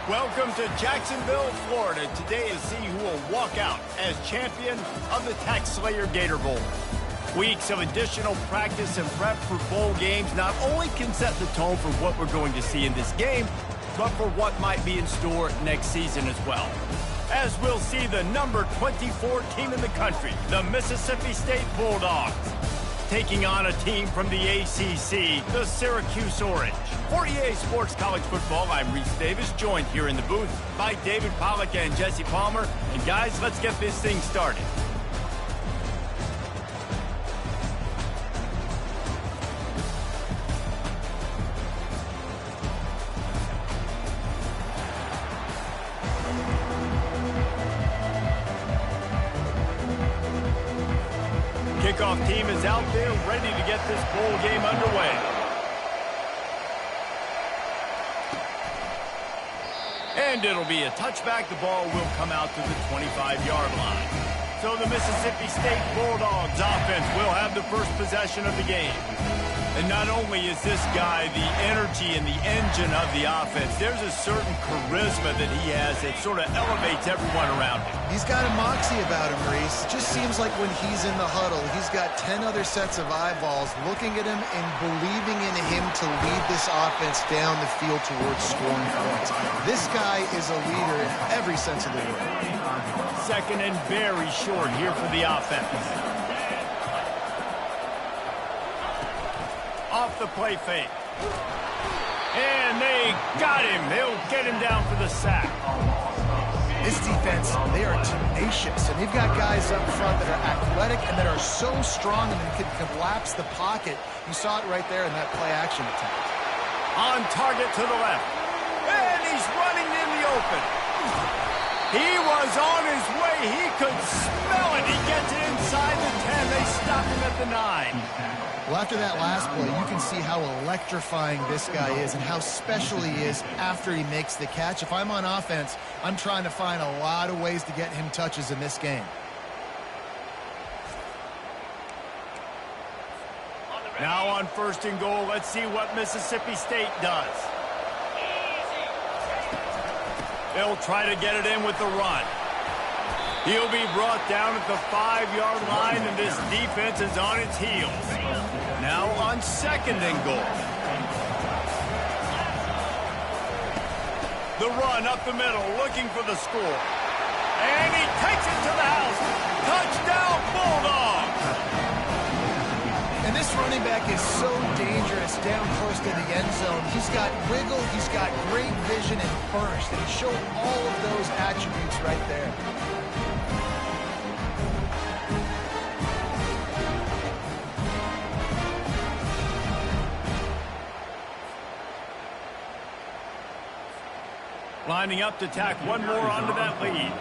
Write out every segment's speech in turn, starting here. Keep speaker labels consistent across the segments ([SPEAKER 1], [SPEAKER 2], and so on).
[SPEAKER 1] Welcome to Jacksonville, Florida. Today is see who will walk out as champion of the Tax Slayer Gator Bowl. Weeks of additional practice and prep for bowl games not only can set the tone for what we're going to see in this game, but for what might be in store next season as well. As we'll see the number 24 team in the country, the Mississippi State Bulldogs, taking on a team from the ACC, the Syracuse Orange. For EA Sports College Football, I'm Reese Davis, joined here in the booth by David Pollack and Jesse Palmer. And guys, let's get this thing started. Kickoff team is out there ready to get this bowl game underway. And it'll be a touchback. The ball will come out to the 25-yard line. So the Mississippi State Bulldogs offense will have the first possession of the game. And not only is this guy the energy and the engine of the offense, there's a certain charisma that he has that sort of elevates everyone around him.
[SPEAKER 2] He's got a moxie about him, Reese. Just seems like when he's in the huddle, he's got 10 other sets of eyeballs looking at him and believing in him to lead this offense down the field towards scoring points. This guy is a leader in every sense of the word.
[SPEAKER 1] Second and very short here for the offense. Off the play fake. And they got him. They'll get him down for the sack.
[SPEAKER 2] This defense, they are tenacious, and they've got guys up front that are athletic and that are so strong and can collapse the pocket. You saw it right there in that play-action attempt.
[SPEAKER 1] On target to the left. And he's running in the open. He was on his way. He could smell it. He gets it inside the 10. They stop him at the 9.
[SPEAKER 2] Well, after that last play, you can see how electrifying this guy is and how special he is after he makes the catch. If I'm on offense, I'm trying to find a lot of ways to get him touches in this game.
[SPEAKER 1] Now on first and goal, let's see what Mississippi State does. They'll try to get it in with the run. He'll be brought down at the 5-yard line, and this defense is on its heels. Now on second and goal. The run up the middle, looking for the score. And he takes it to the house. Touchdown, Bulldogs!
[SPEAKER 2] And this running back is so dangerous down close to the end zone. He's got wiggle, he's got great vision and burst, and he showed all of those attributes right there.
[SPEAKER 1] Lining up to tack one more onto that lead.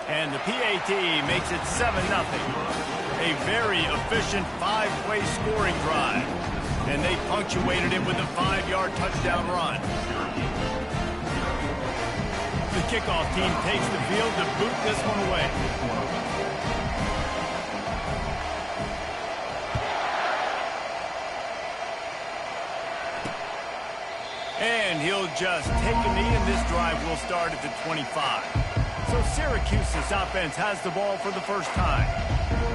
[SPEAKER 1] And the PAT makes it 7-0. A very efficient 5-play scoring drive. And they punctuated it with a 5-yard touchdown run. The kickoff team takes the field to boot this one away. And he'll just take a knee, and this drive will start at the 25. So Syracuse's offense has the ball for the first time.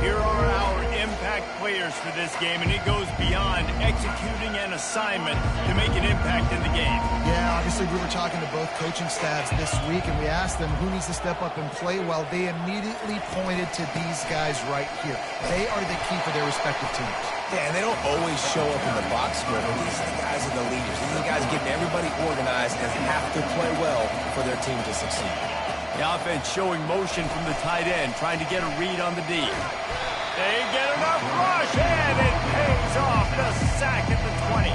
[SPEAKER 1] Here are our impact players for this game, and it goes beyond executing an assignment to make an impact in the game.
[SPEAKER 2] Yeah, obviously we were talking to both coaching staffs this week, and we asked them who needs to step up and play well. They immediately pointed to these guys right here. They are the key for their respective teams.
[SPEAKER 3] Yeah, and they don't always show up in the box score, but these guys are the leaders. These are the guys getting everybody organized and have to play well for their team to succeed.
[SPEAKER 1] The offense showing motion from the tight end, trying to get a read on the D. They get enough rush, and it pays off. The sack at the 20.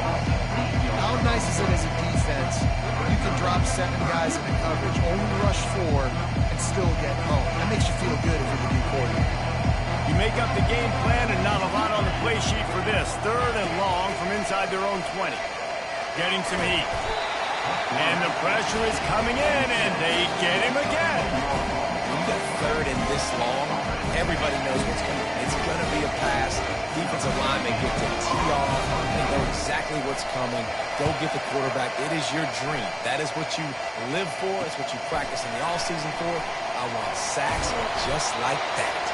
[SPEAKER 2] How nice is it as a defense when you can drop 7 guys into coverage, only rush 4, and still get home? That makes you feel good if you're the D coordinator.
[SPEAKER 1] You make up the game plan and not a lot on the play sheet for this. Third and long from inside their own 20. Getting some heat. And the pressure is coming in, and they get him again.
[SPEAKER 3] When you got third and this long, everybody knows what's coming. It's going to be a pass. Defensive linemen get to tee off and go to exactly what's coming. Go get the quarterback. It is your dream. That is what you live for. It's what you practice in the offseason for. I want sacks just like that.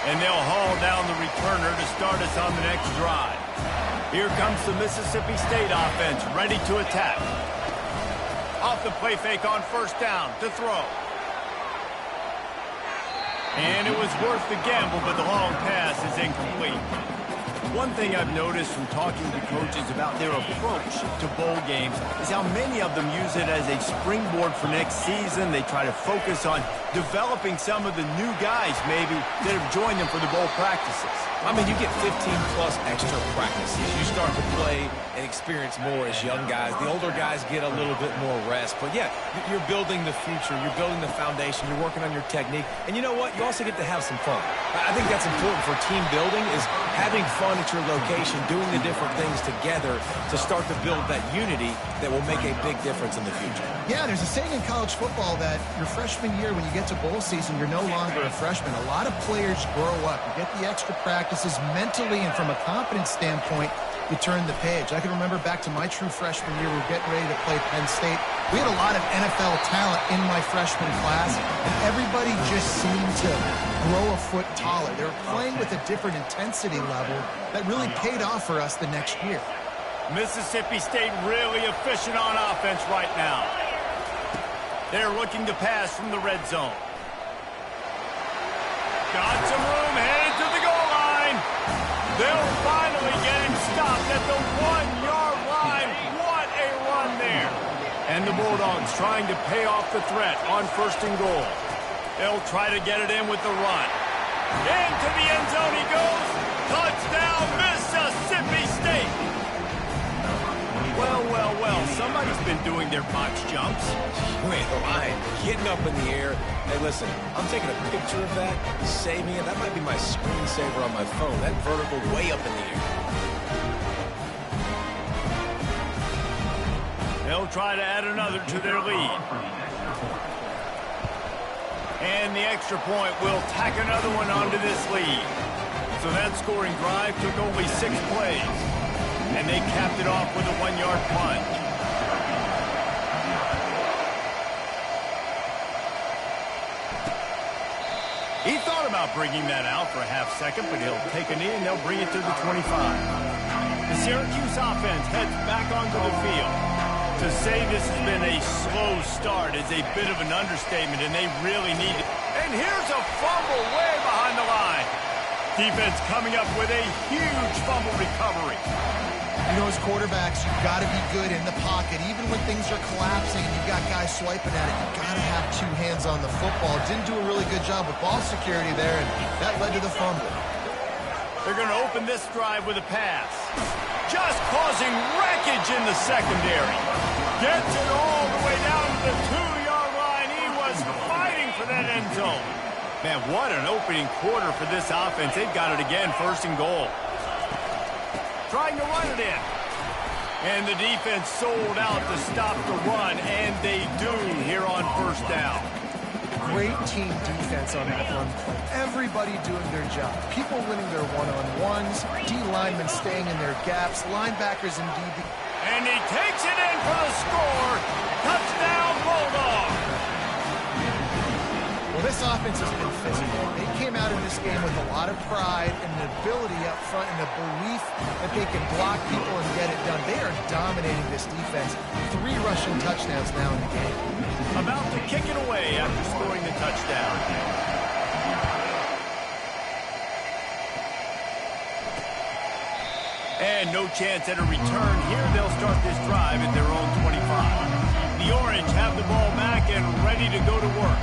[SPEAKER 1] And they'll haul down the returner to start us on the next drive. Here comes the Mississippi State offense, ready to attack. Off the play fake on first down to throw. And it was worth the gamble, but the long pass is incomplete. One thing I've noticed from talking to coaches about their approach to bowl games is how many of them use it as a springboard for next season. They try to focus on developing some of the new guys, maybe, that have joined them for the bowl practices.
[SPEAKER 3] I mean, you get 15-plus extra practices. You start to play and experience more as young guys. The older guys get a little bit more rest. But, yeah, you're building the future. You're building the foundation. You're working on your technique. And you know what? You also get to have some fun. I think that's important for team building is having fun at your location, doing the different things together to start to build that unity that will make a big difference in the future.
[SPEAKER 2] Yeah, there's a saying in college football that your freshman year, when you get to bowl season, you're no longer a freshman. A lot of players grow up. You get the extra practices mentally, and from a confidence standpoint, you turn the page. I can remember back to my true freshman year, we were getting ready to play Penn State. We had a lot of NFL talent in my freshman class, and everybody just seemed to grow a foot taller. They were playing with a different intensity level that really paid off for us the next year.
[SPEAKER 1] Mississippi State really efficient on offense right now. They're looking to pass from the red zone. Got some room, headed to the goal line. They'll finally get him stopped at the 1-yard line. What a run there. And the Bulldogs trying to pay off the threat on first and goal. They'll try to get it in with the run. Into the end zone he goes. Touchdown, Mississippi State. Well, well, well, somebody's been doing their box jumps.
[SPEAKER 3] You ain't lying. Getting up in the air. Hey, listen, I'm taking a picture of that, saving it. That might be my screensaver on my phone. That vertical way up in the air.
[SPEAKER 1] They'll try to add another to their lead. And the extra point will tack another one onto this lead. So that scoring drive took only 6 plays. And they capped it off with a 1-yard punt. He thought about bringing that out for a half second, but he'll take a knee and they'll bring it to the 25. The Syracuse offense heads back onto the field. To say this has been a slow start is a bit of an understatement, and they really need it. And here's a fumble way behind the line. Defense coming up with a huge fumble recovery.
[SPEAKER 2] You know, as quarterbacks, you've got to be good in the pocket. Even when things are collapsing and you've got guys swiping at it, you've got to have 2 hands on the football. Didn't do a really good job with ball security there, and that led to the fumble.
[SPEAKER 1] They're going to open this drive with a pass. Just causing wreckage in the secondary. Gets it all the way down to the 2-yard line. He was fighting for that end zone. Man, what an opening quarter for this offense. They've got it again, first and goal. Trying to run it in. And the defense sold out to stop the run, and they do here on first down.
[SPEAKER 2] Great team defense on that run play. Everybody doing their job. People winning their one-on-ones, D-linemen staying in their gaps, linebackers and DB.
[SPEAKER 1] And he takes it in for the score. Touchdown, Bulldog.
[SPEAKER 2] Well, this offense has been physical. They came out in this game with a lot of pride and an ability up front and a belief that they can block people and get it done. They are dominating this defense. 3 rushing touchdowns now in the game.
[SPEAKER 1] About to kick it away after scoring the touchdown. And no chance at a return here. They'll start this drive at their own 25. The Orange have the ball back and ready to go to work.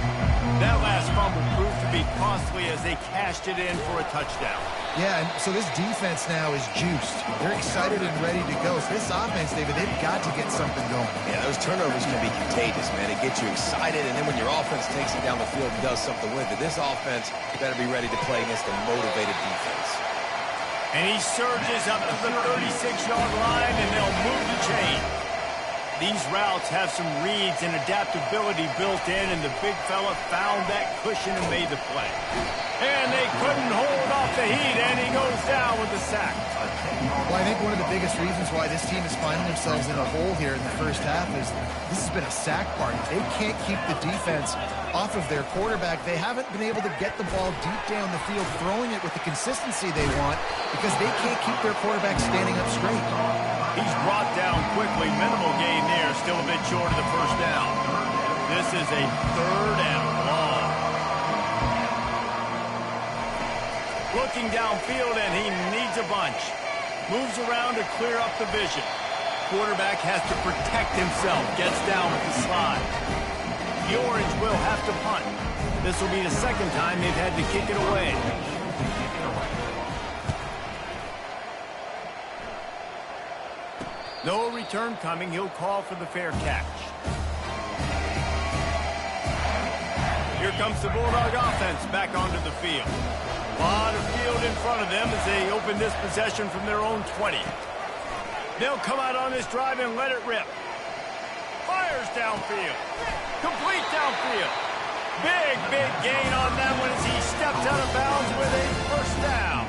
[SPEAKER 1] That last fumble proved to be costly as they cashed it in for a touchdown.
[SPEAKER 2] Yeah, and so this defense now is juiced. They're excited and ready to go. So this offense, David, they've got to get something going.
[SPEAKER 3] Yeah, those turnovers can be contagious, man. It gets you excited, and then when your offense takes it down the field and does something with it, this offense better be ready to play against a motivated defense.
[SPEAKER 1] And he surges up to the 36-yard line, and they'll move the chain. These routes have some reads and adaptability built in, and the big fella found that cushion and made the play. And they couldn't hold off the heat, and he goes down with the sack.
[SPEAKER 2] Well, I think one of the biggest reasons why this team is finding themselves in a hole here in the first half is this has been a sack party. They can't keep the defense off of their quarterback. They haven't been able to get the ball deep down the field, throwing it with the consistency they want because they can't keep their quarterback standing up straight.
[SPEAKER 1] He's brought down quickly. Minimal gain there, still a bit short of the first down. This is a 3rd and long. Looking downfield, and he needs a bunch. Moves around to clear up the vision. Quarterback has to protect himself. Gets down with the slide. The Orange will have to punt. This will be the 2nd time they've had to kick it away. No return coming. He'll call for the fair catch. Here comes the Bulldog offense back onto the field. A lot of field in front of them as they open this possession from their own 20. They'll come out on this drive and let it rip. Fires downfield. Complete downfield. Big gain on that one as he steps out of bounds with a 1st down.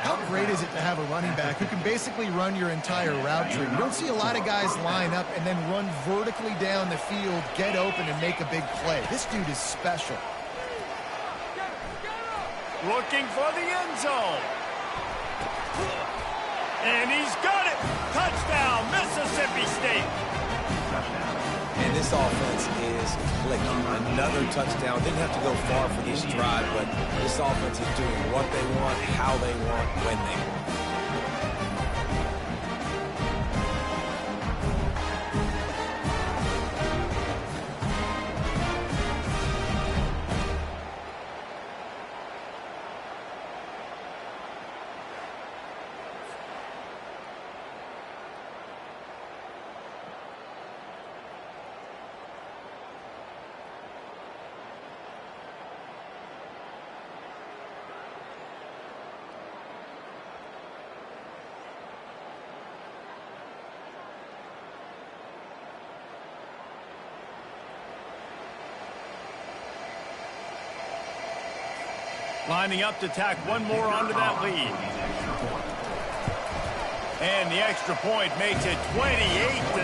[SPEAKER 2] How great is it to have a running back who can basically run your entire route tree? You don't see a lot of guys line up and then run vertically down the field, get open, and make a big play. This dude is special.
[SPEAKER 1] Looking for the end zone. And he's got it. Touchdown, Mississippi State.
[SPEAKER 3] And this offense is clicking. Another touchdown. Didn't have to go far for this drive, but this offense is doing what they want, how they want, when they want.
[SPEAKER 1] Lining up to tack one more onto that lead. And the extra point makes it 28-0.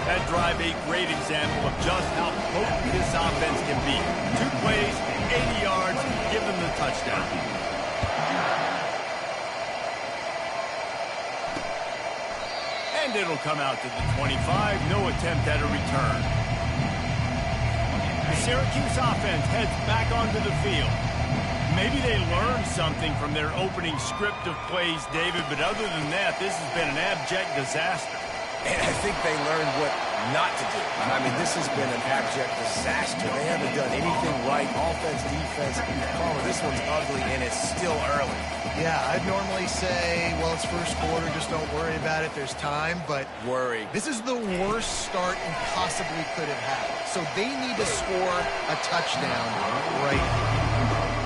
[SPEAKER 1] That drive a great example of just how potent this offense can be. 2 plays, 80 yards, give them the touchdown. And it'll come out to the 25. No attempt at a return. The Syracuse offense heads back onto the field. Maybe they learned something from their opening script of plays, David, but other than that, this has been an abject disaster.
[SPEAKER 3] And I think they learned what not to do. I mean, this has been an abject disaster. They haven't done anything right. Offense, defense. Palmer, this one's ugly, and it's still early.
[SPEAKER 2] Yeah, I'd normally say, well, it's first quarter, just don't worry about it. There's time, but
[SPEAKER 3] worry.
[SPEAKER 2] This is the worst start you possibly could have had. So they need to score a touchdown right now.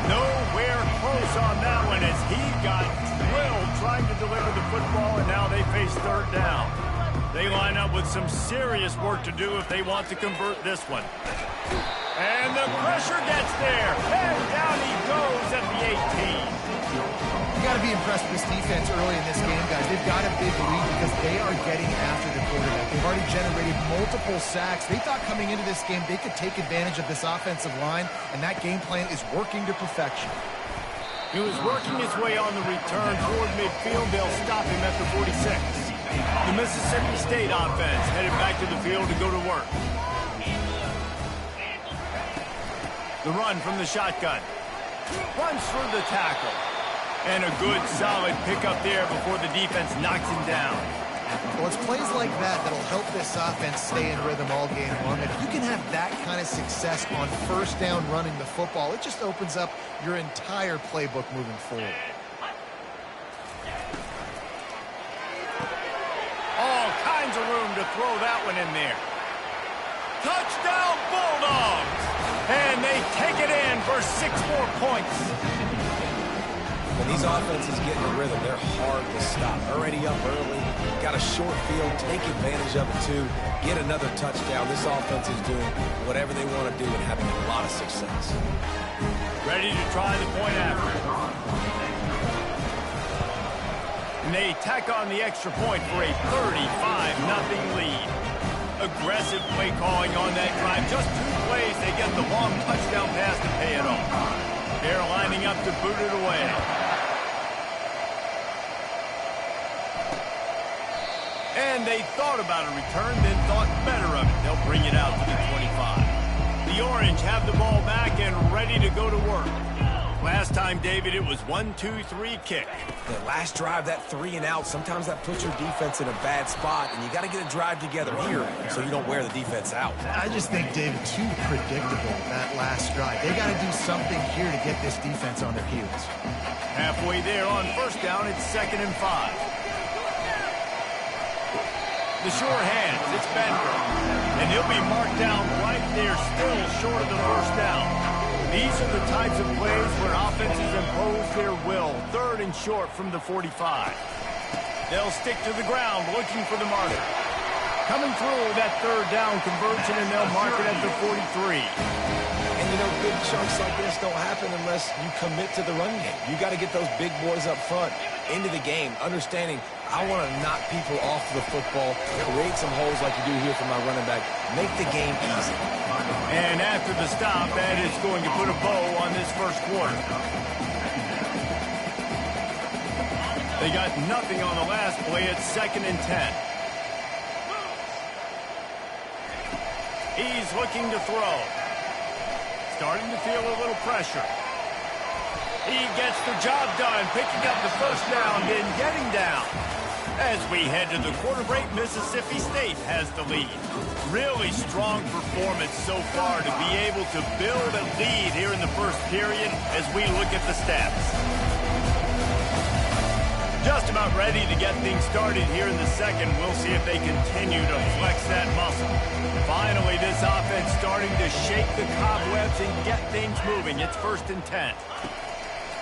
[SPEAKER 1] Nowhere close on that one as he got drilled trying to deliver the football, and now they face 3rd down. They line up with some serious work to do if they want to convert this one. And the pressure gets there, and down he goes at the 18.
[SPEAKER 2] You got to be impressed with this defense early in this game, guys. They've got a big lead because they are getting after the quarterback. They've already generated multiple sacks. They thought coming into this game they could take advantage of this offensive line, and that game plan is working to perfection.
[SPEAKER 1] He was working his way on the return toward midfield. They'll stop him at the 46. The Mississippi State offense headed back to the field to go to work. The run from the shotgun. Runs through the tackle. And a good, solid pickup there before the defense knocks him down.
[SPEAKER 2] Well, it's plays like that that'll help this offense stay in rhythm all game long. If you can have that kind of success on 1st down running the football, it just opens up your entire playbook moving forward.
[SPEAKER 1] All kinds of room to throw that one in there. Touchdown, Bulldogs! And they take it in for 6 more points.
[SPEAKER 3] When these offenses get in a rhythm, they're hard to stop. Already up early, got a short field, take advantage of it too, get another touchdown. This offense is doing whatever they want to do and having a lot of success.
[SPEAKER 1] Ready to try the point after. And they tack on the extra point for a 35-0 lead. Aggressive play calling on that drive. Just 2 plays, they get the long touchdown pass to pay it off. They're lining up to boot it away. And they thought about a return, then thought better of it. They'll bring it out to the 25. The Orange have the ball back and ready to go to work. Last time, David, it was 1-2-3 kick.
[SPEAKER 3] The last drive, that 3 and out, sometimes that puts your defense in a bad spot, and you got to get a drive together here so you don't wear the defense out.
[SPEAKER 2] I just think, David, too predictable, that last drive. They got to do something here to get this defense on their heels.
[SPEAKER 1] Halfway there on first down, it's 2nd and 5. The sure hands, it's Bender. And he'll be marked down right there, still short of the first down. These are the types of plays where offenses impose their will. 3rd and short from the 45. They'll stick to the ground, looking for the marker. Coming through that 3rd down conversion, and they'll mark it at the 43.
[SPEAKER 3] And, you know, big chunks like this don't happen unless you commit to the run game. You got to get those big boys up front into the game, understanding I want to knock people off the football, create some holes like you do here for my running back, make the game easy.
[SPEAKER 1] And after the stop, that is going to put a bow on this first quarter. They got nothing on the last play. It's 2nd and 10. He's looking to throw. Starting to feel a little pressure. He gets the job done, picking up the first down, then getting down. As we head to the quarter break, Mississippi State has the lead. Really strong performance so far to be able to build a lead here in the first period as we look at the stats. Just about ready to get things started here in the second. We'll see if they continue to flex that muscle. Finally, this offense starting to shake the cobwebs and get things moving. It's 1st and 10.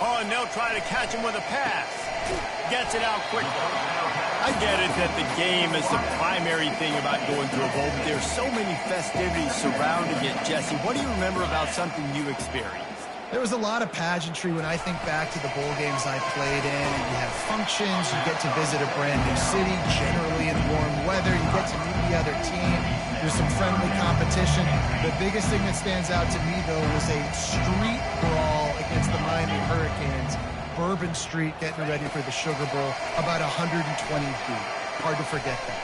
[SPEAKER 1] Oh, and they'll try to catch him with a pass. Gets it out quickly. I get it that the game is the primary thing about going to a bowl, but there's so many festivities surrounding it. Jesse, what do you remember about something you experienced?
[SPEAKER 2] There was a lot of pageantry when I think back to the bowl games I played in. You have functions, you get to visit a brand new city, generally in warm weather, you get to meet the other team. There's some friendly competition. The biggest thing that stands out to me, though, was a street brawl against the Miami Hurricanes. Bourbon Street getting ready for the Sugar Bowl, about 120 feet. Hard to forget that.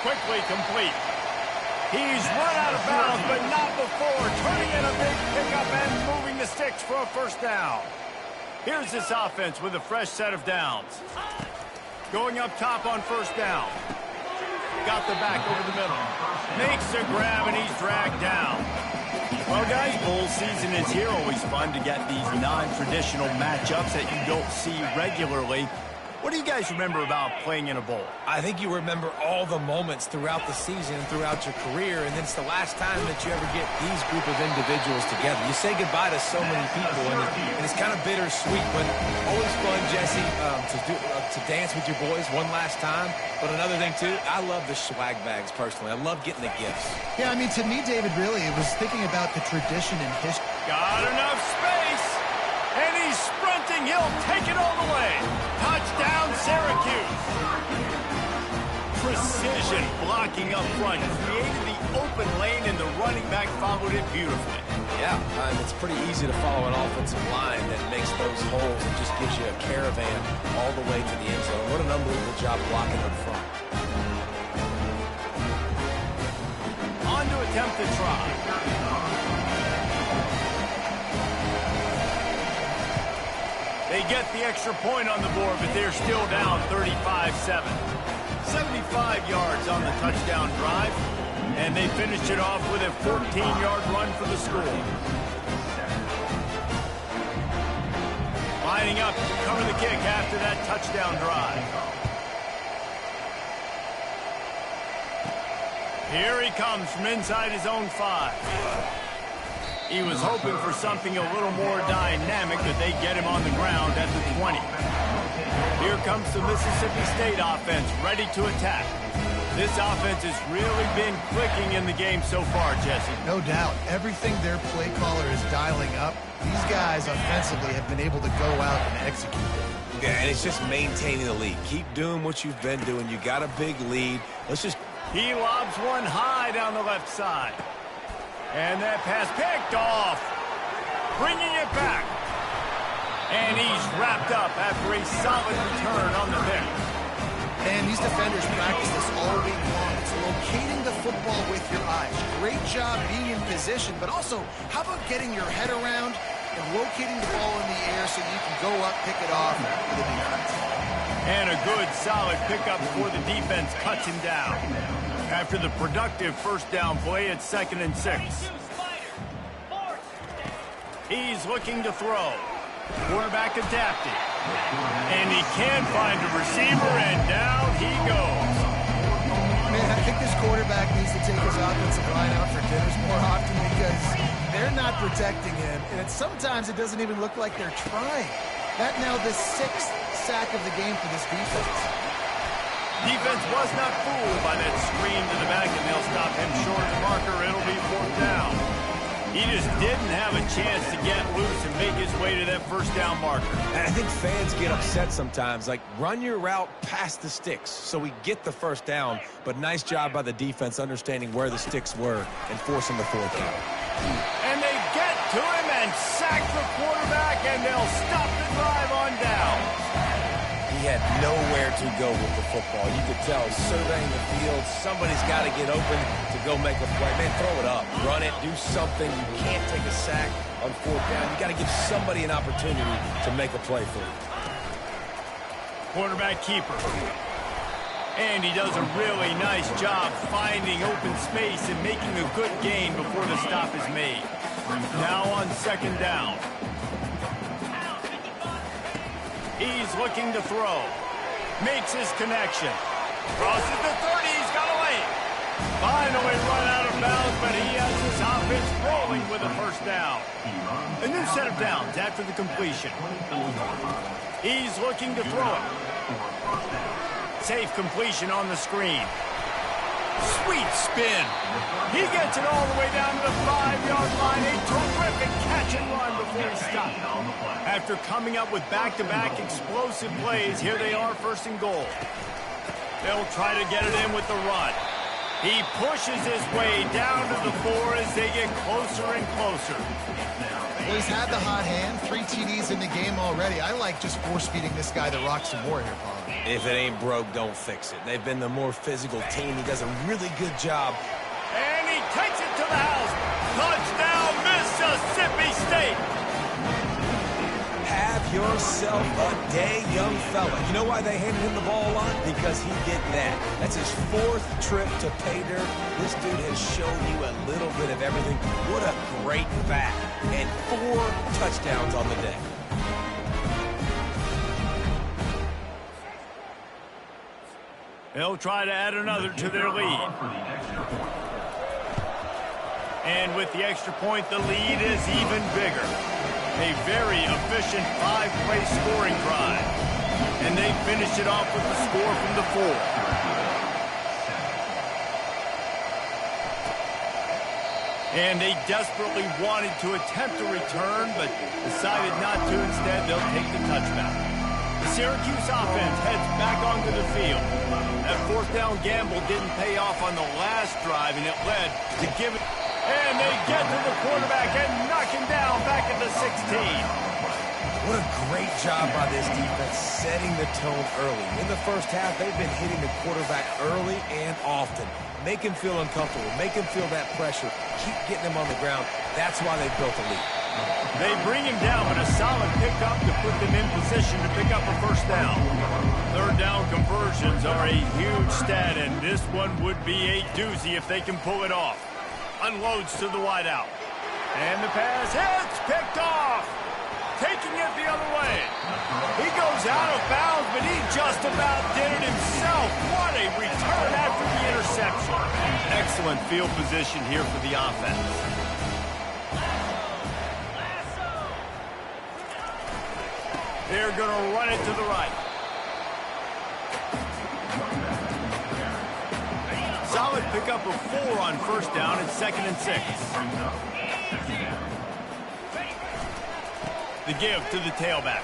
[SPEAKER 1] Quickly complete. He's run out of bounds, but not before. Turning in a big pickup and moving the sticks for a first down. Here's this offense with a fresh set of downs. Going up top on first down. Got the back over the middle. Makes a grab, and he's dragged down. Well, guys, bowl season is here. Always fun to get these non-traditional matchups that you don't see regularly. What do you guys remember about playing in a bowl?
[SPEAKER 3] I think you remember all the moments throughout the season and throughout your career, and it's the last time that you ever get these group of individuals together. You say goodbye to so many people, and it's kind of bittersweet, but always fun, Jesse, to dance with your boys one last time. But another thing, too, I love the swag bags, personally. I love getting the gifts.
[SPEAKER 2] Yeah, I mean, to me, David, really, it was thinking about the tradition and history.
[SPEAKER 1] Got enough space, and he's sprinting. He'll take it all the way. Touchdown, Syracuse. Precision blocking up front. Created the open lane, and the running back followed it beautifully.
[SPEAKER 3] Yeah, it's pretty easy to follow an offensive line that makes those holes and just gives you a caravan all the way to the end zone. What an unbelievable job blocking up front.
[SPEAKER 1] On to attempt the try. They get the extra point on the board, but they're still down 35-7. 75 yards on the touchdown drive, and they finish it off with a 14-yard run for the score. Lining up to cover the kick after that touchdown drive. Here he comes from inside his own 5. He was hoping for something a little more dynamic, but they get him on the ground at the 20. Here comes the Mississippi State offense, ready to attack. This offense has really been clicking in the game so far, Jesse.
[SPEAKER 2] No doubt. Everything their play caller is dialing up, these guys offensively have been able to go out and execute it.
[SPEAKER 3] Yeah, and it's just maintaining the lead. Keep doing what you've been doing. You got a big lead. Let's just...
[SPEAKER 1] He lobs one high down the left side. And that pass picked off. Bringing it back. And he's wrapped up after a solid return on the pick.
[SPEAKER 2] And these defenders practice this all week long. It's locating the football with your eyes. Great job being in position, but also, how about getting your head around and locating the ball in the air so you can go up, pick it off for the defense.
[SPEAKER 1] And a good, solid pickup before the defense cuts him down. After the productive first down play, it's 2nd and 6. He's looking to throw. Quarterback adapted. And he can find a receiver, and down he goes.
[SPEAKER 2] Man, I think this quarterback needs to take his offensive line out for dinners more often because they're not protecting him, and sometimes it doesn't even look like they're trying. That now the 6th sack of the game for this defense.
[SPEAKER 1] Defense was not fooled by that screen to the back, and they'll stop him short of the marker. It'll be 4th down. He just didn't have a chance to get loose and make his way to that first down marker.
[SPEAKER 3] And I think fans get upset sometimes. Like, run your route past the sticks so we get the first down. But nice job by the defense understanding where the sticks were and forcing the 4th down.
[SPEAKER 1] And they get to him and sack the quarterback, and they'll stop the drive on down.
[SPEAKER 3] He had nowhere to go with the football. You could tell, surveying the field, somebody's got to get open to go make a play. Man, throw it up, run it, do something. You can't take a sack on 4th down. You got to give somebody an opportunity to make a play for you.
[SPEAKER 1] Quarterback keeper. And he does a really nice job finding open space and making a good gain before the stop is made. Now on 2nd down. He's looking to throw. Makes his connection. Crosses the 30. He's got away. Finally run out of bounds, but he has his offense rolling with a first down. A new set of downs after the completion. He's looking to throw it. Safe completion on the screen. Sweet spin. He gets it all the way down to the 5-yard line. A terrific catch and run before he stopped. After coming up with back-to-back explosive plays, here they are, 1st and goal. They'll try to get it in with the run. He pushes his way down to the 4 as they get closer and closer.
[SPEAKER 2] Well, he's had the hot hand, 3 TDs in the game already. I like just force-feeding this guy the rock some more here, Paul.
[SPEAKER 3] If it ain't broke, don't fix it. They've been the more physical team. He does a really good job.
[SPEAKER 1] And he takes it to the house. Touchdown, Mississippi State.
[SPEAKER 3] Have yourself a day, young fella. You know why they handed him the ball a lot? Because he did that. That's his 4th trip to pay dirt. This dude has shown you a little bit of everything. What a great back. And 4 touchdowns on the day.
[SPEAKER 1] They'll try to add another to their lead. And with the extra point, the lead is even bigger. A very efficient 5-play scoring drive. And they finish it off with the score from the 4. And they desperately wanted to attempt a return, but decided not to. Instead, they'll take the touchback. The Syracuse offense heads back onto the field. That 4th down gamble didn't pay off on the last drive, and it led to give it. And they get to the quarterback and knock him down back at the 16.
[SPEAKER 3] What a great job by this defense setting the tone early. In the first half, they've been hitting the quarterback early and often. Make him feel uncomfortable. Make him feel that pressure. Keep getting him on the ground. That's why they built a lead.
[SPEAKER 1] They bring him down with a solid pickup to put them in position to pick up a first down. 3rd down conversions are a huge stat, and this one would be a doozy if they can pull it off. Unloads to the wideout. And the pass hits, picked off. Taking it the other way. He goes out of bounds, but he just about did it himself. What a return after the interception. Excellent field position here for the offense. They're going to run it to the right. pick up a 4 on first down at 2nd and 6. The give to the tailback.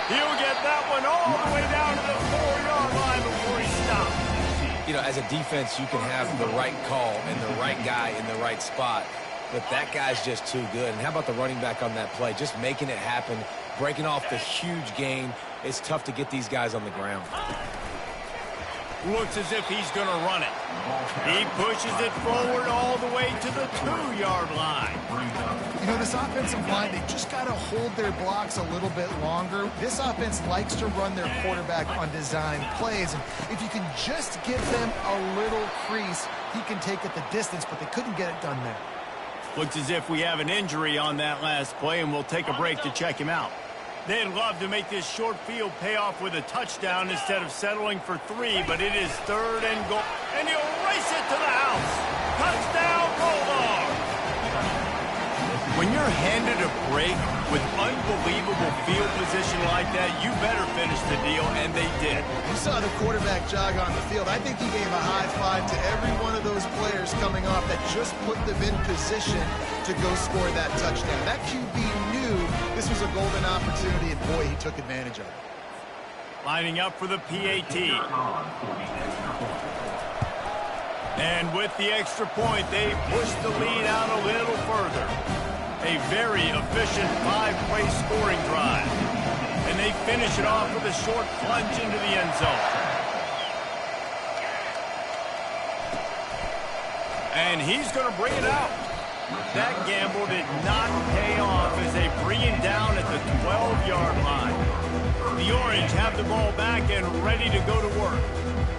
[SPEAKER 1] He'll get that one all the way down to the 4-yard line before he stops.
[SPEAKER 3] You know, as a defense, you can have the right call and the right guy in the right spot, but that guy's just too good. And how about the running back on that play? Just making it happen, breaking off the huge gain. It's tough to get these guys on the ground.
[SPEAKER 1] Looks as if he's going to run it. He pushes it forward all the way to the 2-yard line.
[SPEAKER 2] You know, this offensive line, they just got to hold their blocks a little bit longer. This offense likes to run their quarterback on design plays. And if you can just give them a little crease, he can take it the distance, but they couldn't get it done there.
[SPEAKER 1] Looks as if we have an injury on that last play, and we'll take a break to check him out. They'd love to make this short field pay off with a touchdown instead of settling for 3, but it is 3rd and goal. And he'll race it to the house. Touchdown, Bulldog! When you're handed a break with unbelievable field position like that, you better finish the deal, and they did.
[SPEAKER 2] You saw the quarterback jog on the field. I think he gave a high five to every one of those players coming off that just put them in position to go score that touchdown. That QB knew this was a golden opportunity, and boy, he took advantage of it.
[SPEAKER 1] Lining up for the PAT. And with the extra point, they push the lead out a little further. A very efficient 5-play scoring drive. And they finish it off with a short plunge into the end zone. And he's going to bring it out. That gamble did not pay off as they bring it down at the 12-yard line. The Orange have the ball back and ready to go to work.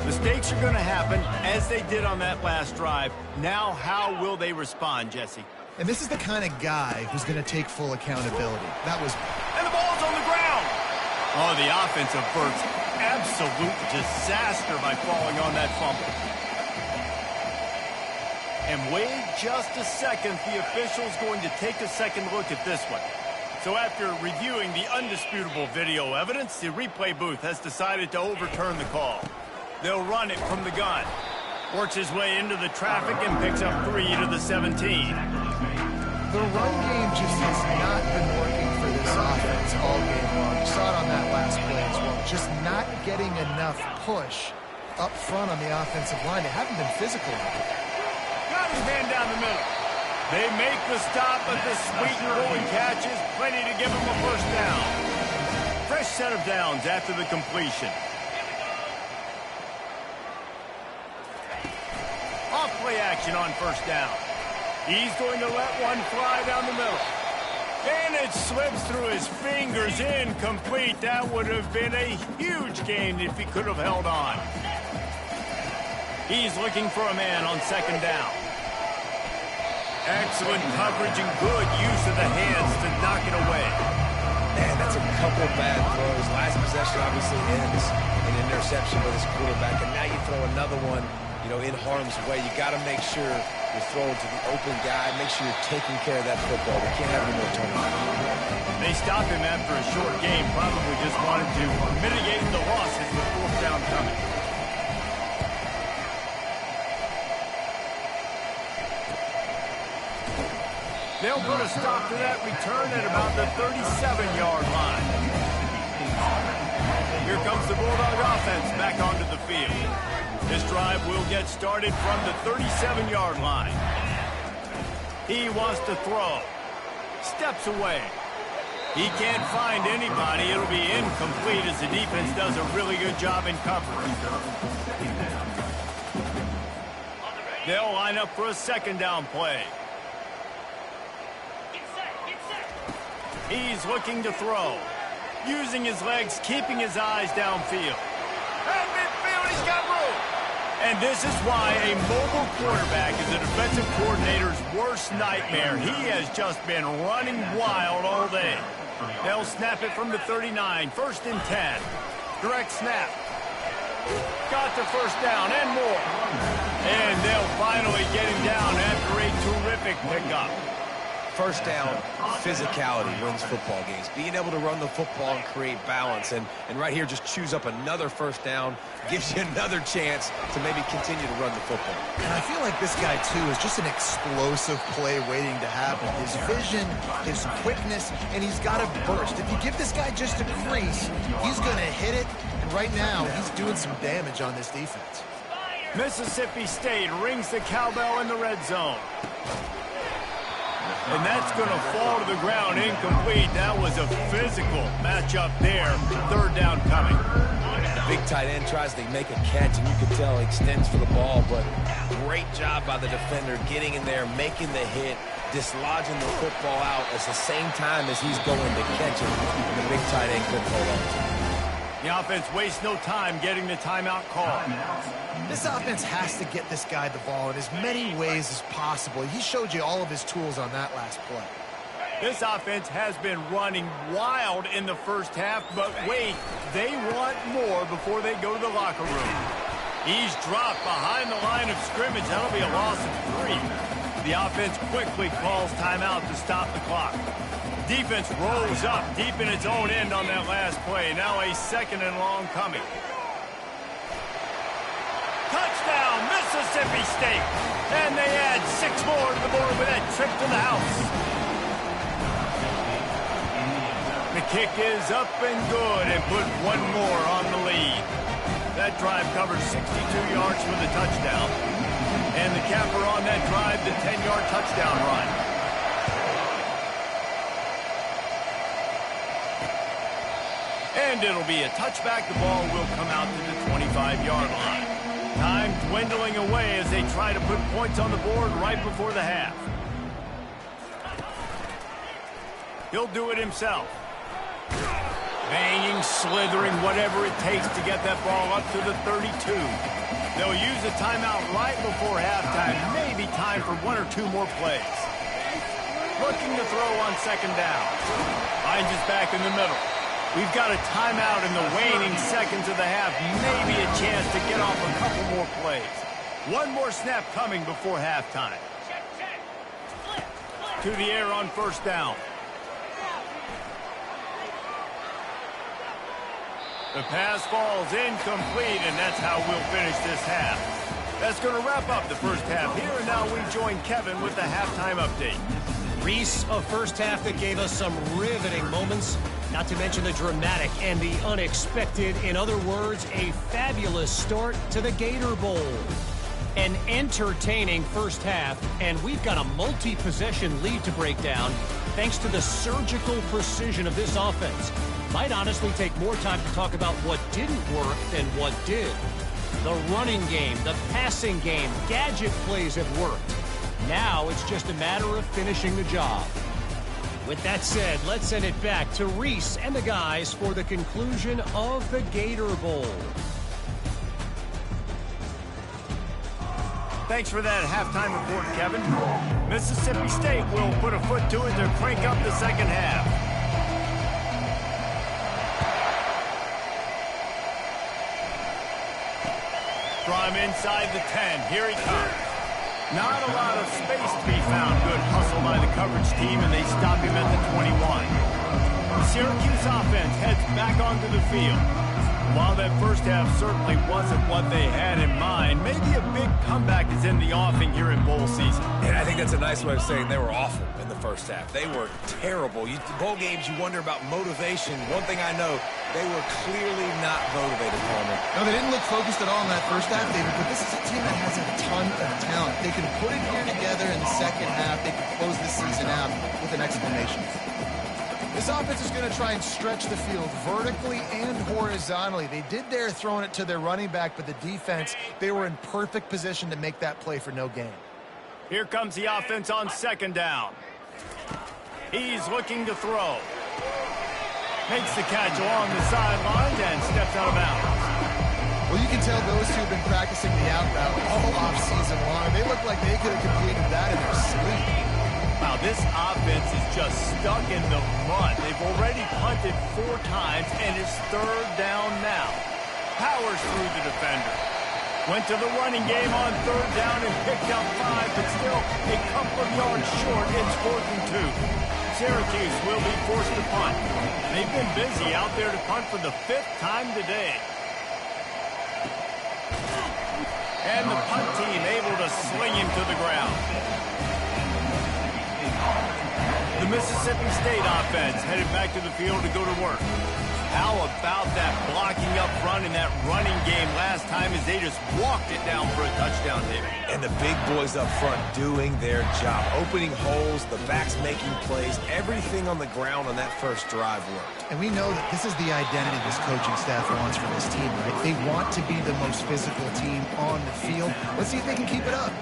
[SPEAKER 1] Mistakes are going to happen, as they did on that last drive. Now, how will they respond, Jesse?
[SPEAKER 2] And this is the kind of guy who's going to take full accountability.
[SPEAKER 1] And the ball's on the ground. Oh, the offense averts absolute disaster by falling on that fumble. And wait just a second, the official's going to take a second look at this one. So after reviewing the undisputable video evidence, the replay booth has decided to overturn the call. They'll run it from the gun. Works his way into the traffic and picks up 3 to the 17.
[SPEAKER 2] The run game just has not been working for this offense all game long. You saw it on that last play as well. Just not getting enough push up front on the offensive line. They haven't been physical.
[SPEAKER 1] Got his man down the middle. They make the stop, but the sweet and rolling catch is plenty to give them a first down. Fresh set of downs after the completion. Off-play action on first down. He's going to let one fly down the middle. And it slips through his fingers, incomplete. That would have been a huge gain if he could have held on. He's looking for a man on second down. Excellent coverage and good use of the hands to knock it away.
[SPEAKER 3] Man, that's a couple bad throws. Last possession obviously ends in an interception by this quarterback, and now you throw another one, you know, in harm's way. You got to make sure you're throwing to the open guy. Make sure you're taking care of that football. We can't have any more turnovers.
[SPEAKER 1] They stopped him after a short game. Probably just wanted to mitigate the losses with fourth down coming. They'll put a stop to that return at about the 37-yard line. Here comes the Bulldog offense back onto the field. This drive will get started from the 37-yard line. He wants to throw. Steps away. He can't find anybody. It'll be incomplete as the defense does a really good job in coverage. They'll line up for a second down play. He's looking to throw. Using his legs, keeping his eyes downfield. At midfield, he's got room. And this is why a mobile quarterback is a defensive coordinator's worst nightmare. He has just been running wild all day. They'll snap it from the 39, 1st and 10. Direct snap. Got the first down and more. And they'll finally get him down after a terrific pickup.
[SPEAKER 3] First down, physicality wins football games. Being able to run the football and create balance. And right here, just choose up another first down, gives you another chance to maybe continue to run the football.
[SPEAKER 2] And I feel like this guy, too, is just an explosive play waiting to happen. His vision, his quickness, and he's got a burst. If you give this guy just a crease, he's going to hit it. And right now, he's doing some damage on this defense.
[SPEAKER 1] Mississippi State rings the cowbell in the red zone. And that's going to fall to the ground incomplete. That was a physical matchup there. Third down coming.
[SPEAKER 3] Big tight end tries to make a catch, and you can tell he extends for the ball, but great job by the defender getting in there, making the hit, dislodging the football out at the same time as he's going to catch it. And the big tight end couldn't hold on to it.
[SPEAKER 1] The offense wastes no time getting the timeout call.
[SPEAKER 2] This offense has to get this guy the ball in as many ways as possible. He showed you all of his tools on that last play.
[SPEAKER 1] This offense has been running wild in the first half, but wait, they want more before they go to the locker room. He's dropped behind the line of scrimmage. That'll be a loss of 3. The offense quickly calls timeout to stop the clock. Defense rolls up deep in its own end on that last play. Now a second and long coming. Touchdown, Mississippi State. And they add 6 more to the board with that trip to the house. The kick is up and good and put 1 more on the lead. That drive covers 62 yards for the touchdown. And the capper on that drive, the 10-yard touchdown run. And it'll be a touchback. The ball will come out to the 25-yard line. Time dwindling away as they try to put points on the board right before the half. He'll do it himself. Banging, slithering, whatever it takes to get that ball up to the 32. They'll use a timeout right before halftime. Maybe time for 1 or 2 more plays. Looking to throw on second down. Hines is back in the middle. We've got a timeout in the waning seconds of the half. Maybe a chance to get off a couple more plays. 1 more snap coming before halftime. To the air on first down. The pass falls incomplete, and that's how we'll finish this half. That's going to wrap up the first half here, and now we join Kevin with the halftime update.
[SPEAKER 4] Reese, a first half that gave us some riveting moments, not to mention the dramatic and the unexpected. In other words, a fabulous start to the Gator Bowl. An entertaining first half, and we've got a multi-possession lead to break down thanks to the surgical precision of this offense. Might honestly take more time to talk about what didn't work than what did. The running game, the passing game, gadget plays have worked. Now it's just a matter of finishing the job. With that said, let's send it back to Reese and the guys for the conclusion of the Gator Bowl.
[SPEAKER 1] Thanks for that halftime report, Kevin. Mississippi State will put a foot to it to crank up the second half. From inside the 10, here he comes. Not a lot of space to be found. Good hustle by the coverage team, and they stop him at the 21. The Syracuse offense heads back onto the field. While that first half certainly wasn't what they had in mind, maybe a big comeback is in the offing here in bowl season.
[SPEAKER 3] And I think that's a nice way of saying they were awful in the first half. They were terrible. Bowl games, you wonder about motivation. One thing I know, they were clearly not motivated, Palmer.
[SPEAKER 2] No, they didn't look focused at all in that first half, David, but this is a team that has a ton of talent. They can put it here together in the second half. They can close this season out with an exclamation. This offense is going to try and stretch the field vertically and horizontally. They did there throwing it to their running back, but the defense, they were in perfect position to make that play for no gain.
[SPEAKER 1] Here comes the offense on second down. He's looking to throw. Makes the catch along the sidelines and steps out of bounds.
[SPEAKER 2] Well, you can tell those two have been practicing the out route all offseason long. They look like they could have completed that in their sleep.
[SPEAKER 1] Wow, this offense is just stuck in the mud. They've already punted 4 times, and it's third down now. Powers through the defender. Went to the running game on third down and picked up 5, but still a couple of yards short. It's 4th and 2. Syracuse will be forced to punt. They've been busy out there to punt for the 5th time today. And the punt team able to sling him to the ground. The Mississippi State offense headed back to the field to go to work. How about that blocking up front in that running game last time as they just walked it down for a touchdown there.
[SPEAKER 3] And the big boys up front doing their job, opening holes, the backs making plays, everything on the ground on that first drive worked.
[SPEAKER 2] And we know that this is the identity this coaching staff wants for this team, right? They want to be the most physical team on the field. Let's see if they can keep it up.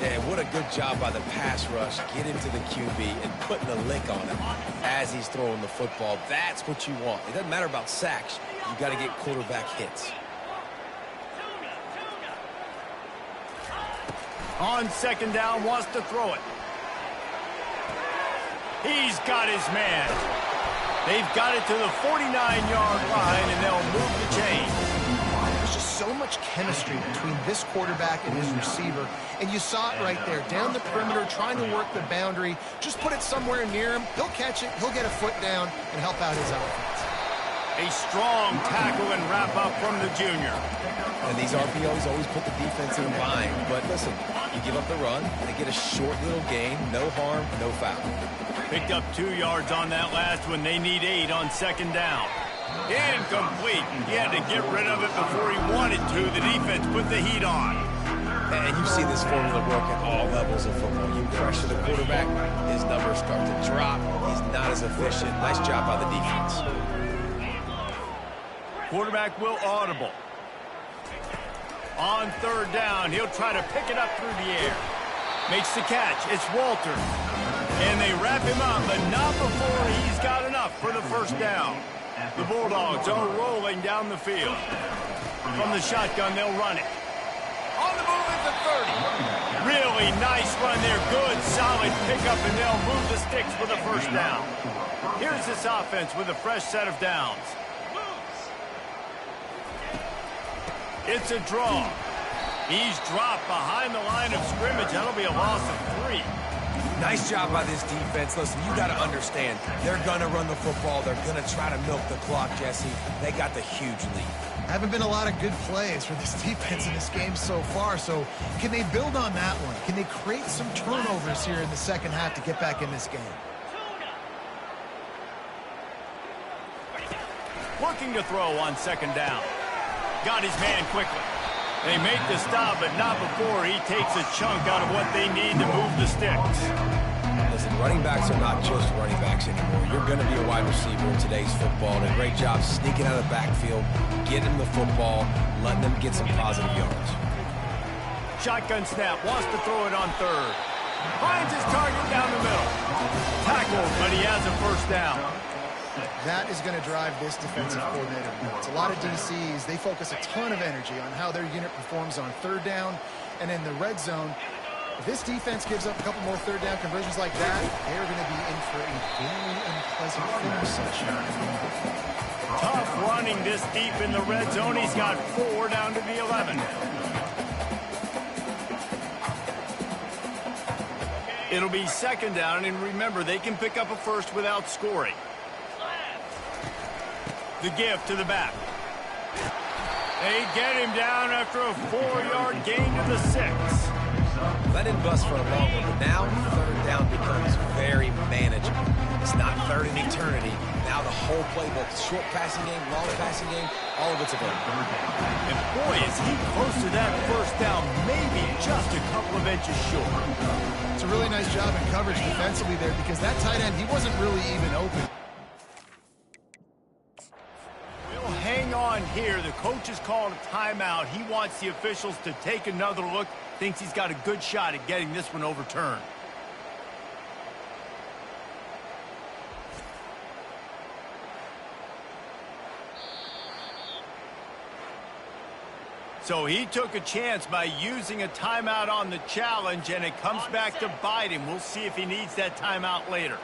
[SPEAKER 3] Yeah, what a good job by the pass rush, getting to the QB and putting a lick on him as he's throwing the football. That's what you want. It doesn't matter about sacks. You got to get quarterback hits.
[SPEAKER 1] On 2nd down, wants to throw it. He's got his man. They've got it to the 49-yard line, and they'll move the chain.
[SPEAKER 2] There's just so much chemistry between this quarterback and his receiver, and you saw it right there, down the perimeter, trying to work the boundary. Just put it somewhere near him. He'll catch it, he'll get a foot down, and help out his offense.
[SPEAKER 1] A strong tackle and wrap-up from the junior.
[SPEAKER 3] And these RPOs always put the defense in a bind. But listen, you give up the run, they get a short little gain, no harm, no foul.
[SPEAKER 1] Picked up 2 yards on that last one. They need 8 on 2nd down. Incomplete. He had to get rid of it before he wanted to. The defense put the heat on.
[SPEAKER 3] And you see this formula work at all levels of football. You pressure the quarterback, his numbers start to drop. He's not as efficient. Nice job by the defense.
[SPEAKER 1] Quarterback will audible. On 3rd down, he'll try to pick it up through the air. Makes the catch. It's Walter. And they wrap him up, but not before he's got enough for the 1st down. The Bulldogs are rolling down the field. From the shotgun, they'll run it. On the move at the 30. Really nice run there. Good, solid pickup, and they'll move the sticks for the 1st down. Here's this offense with a fresh set of downs. It's a draw. He's dropped behind the line of scrimmage. That'll be a loss of 3.
[SPEAKER 3] Nice job by this defense. Listen, you got to understand, they're going to run the football. They're going to try to milk the clock, Jesse. They got the huge lead.
[SPEAKER 2] Haven't been a lot of good plays for this defense in this game so far, so can they build on that one? Can they create some turnovers here in the 2nd half to get back in this game?
[SPEAKER 1] Looking to throw on 2nd down. Got his man quickly. They make the stop, but not before he takes a chunk out of what they need to move the sticks.
[SPEAKER 3] Listen, running backs are not just running backs anymore. You're going to be a wide receiver in today's football. And a great job sneaking out of the backfield, getting the football, letting them get some positive yards.
[SPEAKER 1] Shotgun snap, wants to throw it on 3rd. Finds his target down the middle. Tackled, but he has a 1st down.
[SPEAKER 2] That is going to drive this defensive coordinator nuts. A lot of DCs, they focus a ton of energy on how their unit performs on 3rd down and in the red zone. If this defense gives up a couple more 3rd down conversions like that, they are going to be in for a very unpleasant finish session.
[SPEAKER 1] Tough running this deep in the red zone. He's got 4 down to the 11. It'll be 2nd down, and remember, they can pick up a 1st without scoring. The give to the back. They get him down after a 4-yard gain to the 6.
[SPEAKER 3] That didn't bust for a long one, but now 3rd down becomes very manageable. It's not 3rd in eternity. Now the whole playbook, short passing game, long passing game, all of it's available.
[SPEAKER 1] And boy, is he close to that 1st down, maybe just a couple of inches short.
[SPEAKER 2] It's a really nice job in coverage defensively there because that tight end, he wasn't really even open.
[SPEAKER 1] Hang on here. The coach has called a timeout. He wants the officials to take another look. Thinks he's got a good shot at getting this one overturned. So he took a chance by using a timeout on the challenge, and it comes back to bite him. We'll see if he needs that timeout later.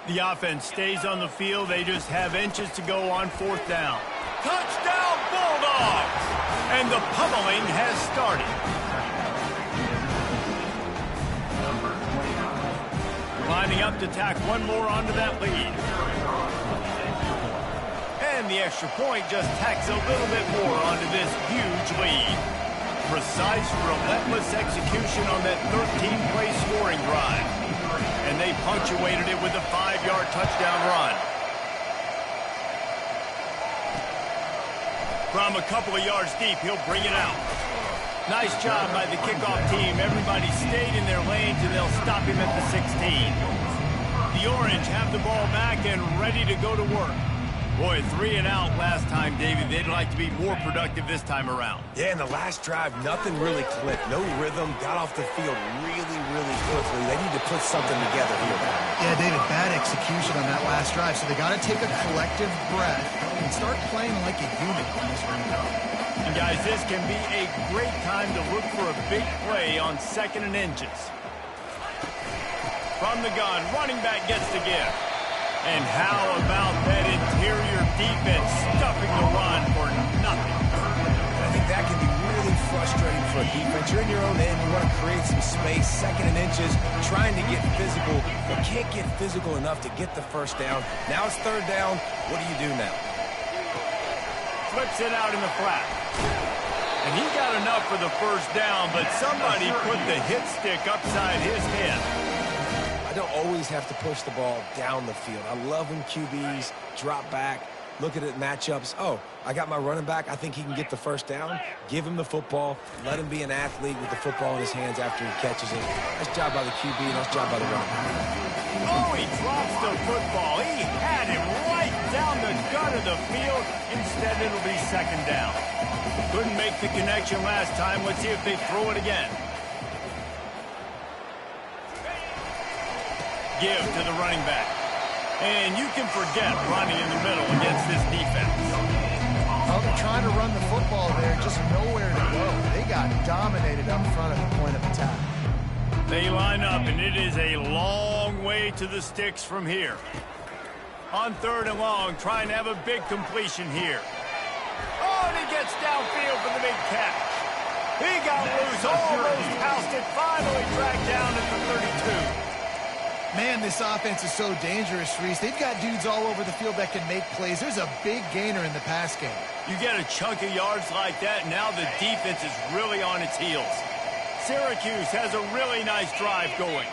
[SPEAKER 1] The offense stays on the field. They just have inches to go on 4th down. Touchdown Bulldogs! And the pummeling has started. Lining up to tack one more onto that lead. And the extra point just tacks a little bit more onto this huge lead. Precise, relentless execution on that 13-play scoring drive. And they punctuated it with a 5-yard touchdown run. From a couple of yards deep, he'll bring it out. Nice job by the kickoff team. Everybody stayed in their lanes, and they'll stop him at the 16. The Orange have the ball back and ready to go to work. Boy, 3 and out last time, David. They'd like to be more productive this time around.
[SPEAKER 3] Yeah, in the last drive, nothing really clicked. No rhythm. Got off the field really, really quickly. They need to put something together here.
[SPEAKER 2] Yeah, David, bad execution on that last drive. So they got to take a collective breath and start playing like a unit on this run.
[SPEAKER 1] And guys, this can be a great time to look for a big play on 2nd and inches. From the gun, running back gets the give. And how about that interior defense stuffing the run for nothing?
[SPEAKER 3] I think that can be really frustrating for a defense. You're in your own end. You want to create some space, 2nd and inches, trying to get physical, but can't get physical enough to get the first down. Now it's 3rd down. What do you do now?
[SPEAKER 1] Flips it out in the flat. And he got enough for the first down, but somebody put the hit stick upside his head.
[SPEAKER 3] I don't always have to push the ball down the field. I love when QBs drop back, look at it matchups. Oh, I got my running back. I think he can get the first down. Give him the football. Let him be an athlete with the football in his hands after he catches it. Nice job by the QB. Nice job by the running back.
[SPEAKER 1] Oh, he drops the football. He had him right down the gut of the field. Instead, it'll be 2nd down. Couldn't make the connection last time. Let's see if they throw it again. Give to the running back. And you can forget running in the middle against this defense.
[SPEAKER 2] Well, they're trying to run the football there, just nowhere to go. They got dominated up front at the point of attack.
[SPEAKER 1] They line up, and it is a long way to the sticks from here. On 3rd and long, trying to have a big completion here. Oh, and he gets downfield for the big catch. He got loose, almost housed it, finally dragged down at the 32.
[SPEAKER 2] Man, this offense is so dangerous, Reese. They've got dudes all over the field that can make plays. There's a big gainer in the pass game.
[SPEAKER 1] You get a chunk of yards like that, and now the defense is really on its heels. Syracuse has a really nice drive going.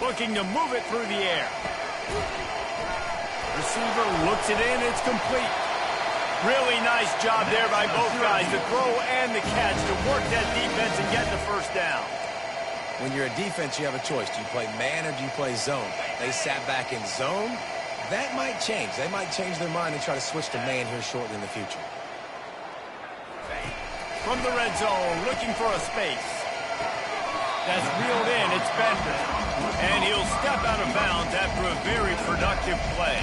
[SPEAKER 1] Looking to move it through the air. Receiver looks it in, it's complete. Really nice job there by both guys, the throw and the catch, to work that defense and get the first down.
[SPEAKER 3] When you're a defense, you have a choice. Do you play man or do you play zone? They sat back in zone. That might change. They might change their mind and try to switch to man here shortly in the future.
[SPEAKER 1] From the red zone, looking for a space. That's reeled in, it's Bender. And he'll step out of bounds after a very productive play.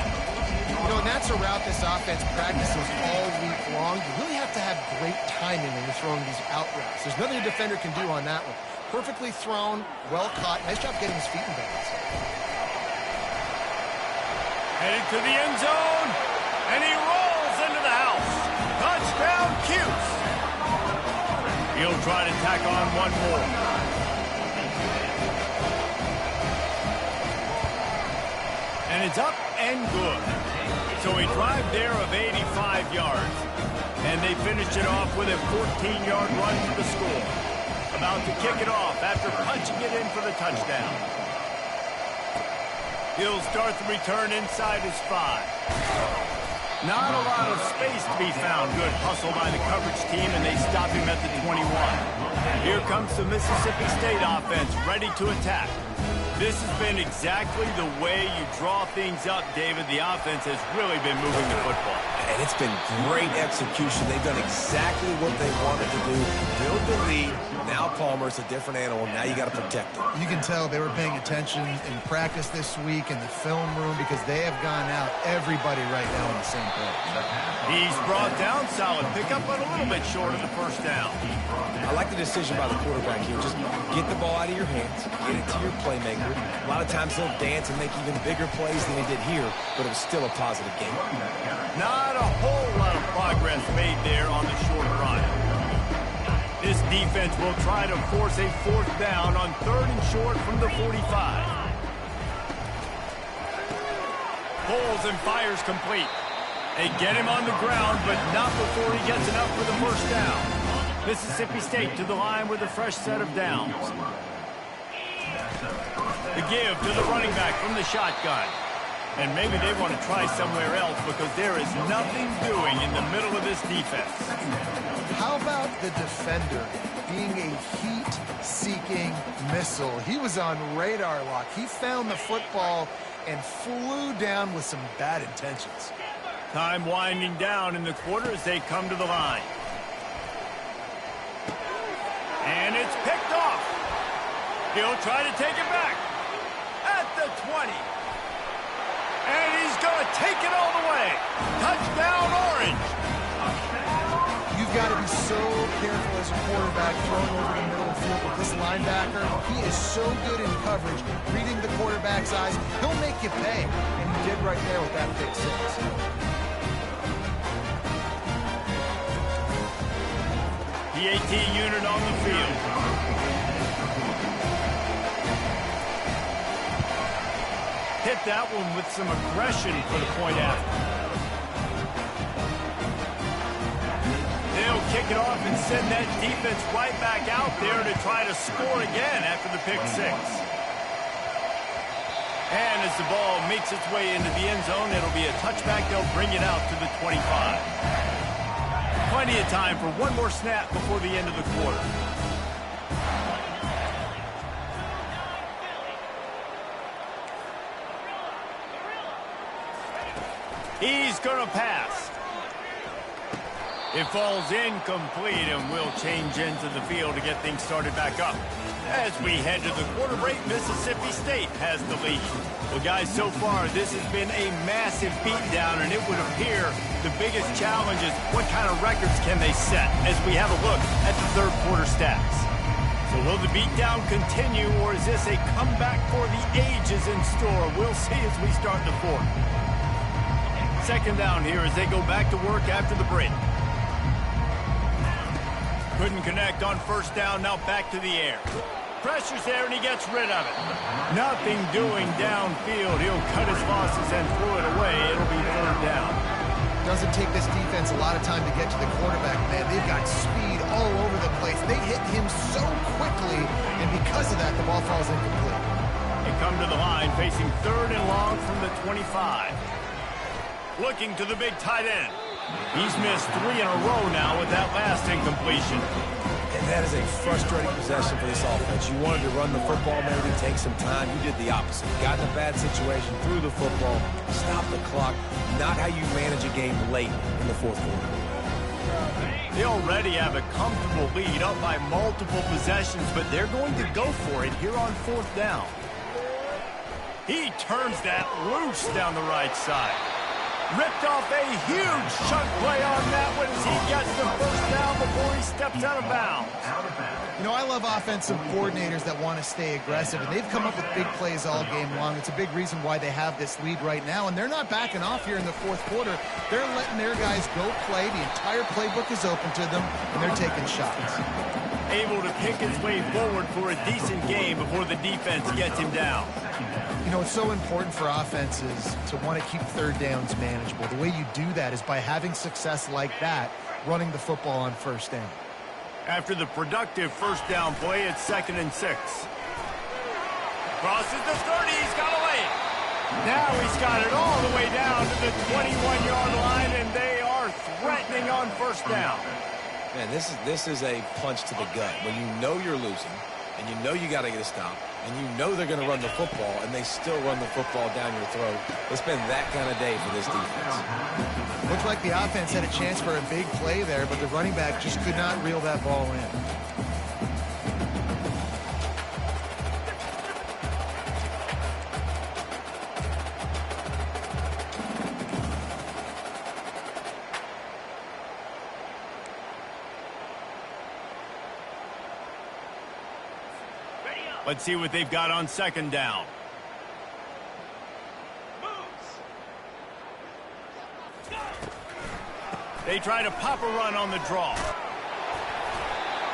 [SPEAKER 2] You know, and that's a route this offense practices all week long. You really have to have great timing when you're throwing these out routes. There's nothing a defender can do on that one. Perfectly thrown, well caught. Nice job getting his feet in bounds.
[SPEAKER 1] Headed to the end zone, and he rolls into the house. Touchdown, Cuse. He'll try to tack on one more. And it's up and good. So a drive there of 85 yards. And they finished it off with a 14-yard run to the score. About to kick it off after punching it in for the touchdown. He'll start the return inside his 5. Not a lot of space to be found. Good hustle by the coverage team, and they stop him at the 21. Here comes the Mississippi State offense, ready to attack. This has been exactly the way you draw things up, David. The offense has really been moving the football.
[SPEAKER 3] And it's been great execution. They've done exactly what they wanted to do. Build the lead, Now Palmer's a different animal. Now you got to protect him.
[SPEAKER 2] You can tell they were paying attention in practice this week in the film room because they have gone out everybody right now on the same page.
[SPEAKER 1] He's brought down. Solid pickup, but a little bit short of the first down.
[SPEAKER 3] I like the decision by the quarterback here. Just get the ball out of your hands, get it to your playmaker. A lot of times he'll dance and make even bigger plays than he did here, but it was still a positive game.
[SPEAKER 1] Not a whole lot of progress made there on the short run. This defense will try to force a fourth down on 3rd and short from the 45. Pulls and fires complete. They get him on the ground, but not before he gets enough for the first down. Mississippi State to the line with a fresh set of downs. The give to the running back from the shotgun. And maybe they want to try somewhere else because there is nothing doing in the middle of this defense.
[SPEAKER 2] How about the defender being a heat-seeking missile? He was on radar lock. He found the football and flew down with some bad intentions.
[SPEAKER 1] Time winding down in the quarter as they come to the line. And it's picked off. He'll try to take it back at the 20. And he's going to take it all the way. Touchdown, Orange.
[SPEAKER 2] You've got to be so careful as a quarterback throwing over the middle of the field with this linebacker. He is so good in coverage, reading the quarterback's eyes. He'll make you pay, and he did right there with that pick six.
[SPEAKER 1] PAT unit on the field. Hit that one with some aggression for the point after. They'll kick it off and send that defense right back out there to try to score again after the pick six. And as the ball makes its way into the end zone, it'll be a touchback. They'll bring it out to the 25. Plenty of time for one more snap before the end of the quarter. He's going to pass. It falls incomplete and will change into the field to get things started back up. As we head to the quarter break, Mississippi State has the lead. Well, guys, so far this has been a massive beatdown, and it would appear the biggest challenge is what kind of records can they set as we have a look at the third quarter stats. So will the beatdown continue, or is this a comeback for the ages in store? We'll see as we start the fourth. Second down here as they go back to work after the break. Couldn't connect on first down, now back to the air. Pressure's there and he gets rid of it. Nothing doing downfield. He'll cut his losses and throw it away. It'll be third down.
[SPEAKER 2] Doesn't take this defense a lot of time to get to the quarterback, man. They've got speed all over the place. They hit him so quickly, and because of that, the ball falls incomplete.
[SPEAKER 1] They come to the line facing third and long from the 25. Looking to the big tight end. He's missed 3 in a row now with that last incompletion.
[SPEAKER 3] And that is a frustrating possession for this offense. You wanted to run the football, maybe take some time. You did the opposite. Got in a bad situation, threw the football, stopped the clock. Not how you manage a game late in the fourth quarter.
[SPEAKER 1] They already have a comfortable lead up by multiple possessions, but they're going to go for it here on fourth down. He turns that loose down the right side. Ripped off a huge chunk play on that one as he gets the first down before he steps out of bounds.
[SPEAKER 2] You know, I love offensive coordinators that want to stay aggressive, and they've come up with big plays all game long. It's a big reason why they have this lead right now, and they're not backing off here in the fourth quarter. They're letting their guys go play. The entire playbook is open to them, and they're taking shots.
[SPEAKER 1] Able to pick his way forward for a decent game before the defense gets him down.
[SPEAKER 2] You know, it's so important for offenses to want to keep third downs manageable. The way you do that is by having success like that, running the football on first down.
[SPEAKER 1] After the productive first down play, it's 2nd and 6. Crosses the 30, he's got a lane. Now he's got it all the way down to the 21-yard line, and they are threatening on first down.
[SPEAKER 3] Man, this is a punch to the gut. When you know you're losing, and you know you got to get a stop, and you know they're going to run the football, and they still run the football down your throat. It's been that kind of day for this defense.
[SPEAKER 2] Looked like the offense had a chance for a big play there, but the running back just could not reel that ball in.
[SPEAKER 1] Let's see what they've got on second down. They try to pop a run on the draw.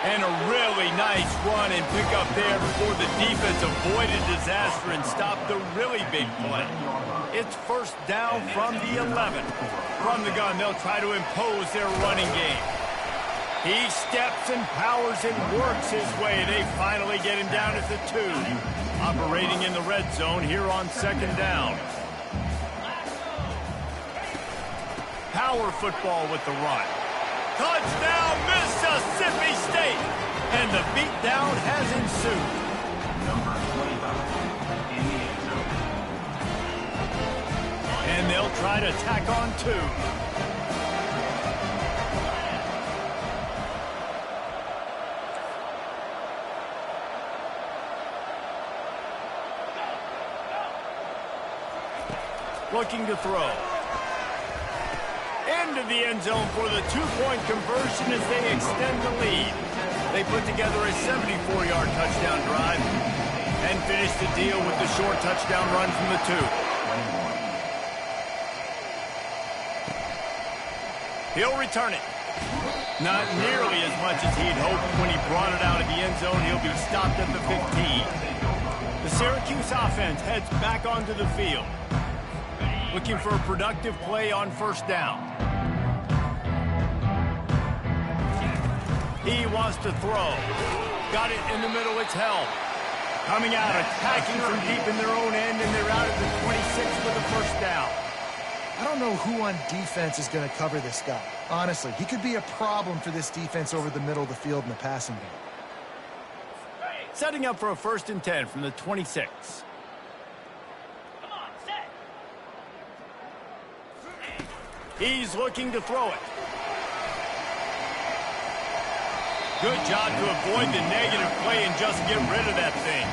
[SPEAKER 1] And a really nice run and pick up there before the defense avoided disaster and stopped the really big play. It's first down from the 11. From the gun, they'll try to impose their running game. He steps and powers and works his way. They finally get him down at the 2. Operating in the red zone here on second down. Power football with the run. Touchdown, Mississippi State! And the beatdown has ensued.
[SPEAKER 5] Number 25 in the end zone.
[SPEAKER 1] And they'll try to tack on 2. Looking to throw. Into the end zone for the 2-point conversion as they extend the lead. They put together a 74-yard touchdown drive and finish the deal with the short touchdown run from the 2. He'll return it. Not nearly as much as he'd hoped when he brought it out of the end zone. He'll be stopped at the 15. The Syracuse offense heads back onto the field, looking for a productive play on first down. He wants to throw. Got it in the middle, it's held. Coming out, attacking from deep in their own end, and they're out at the 26 with a first down.
[SPEAKER 2] I don't know who on defense is going to cover this guy. Honestly, he could be a problem for this defense over the middle of the field in the passing game.
[SPEAKER 1] Setting up for a 1st and 10 from the 26. He's looking to throw it. Good job to avoid the negative play and just get rid of that thing.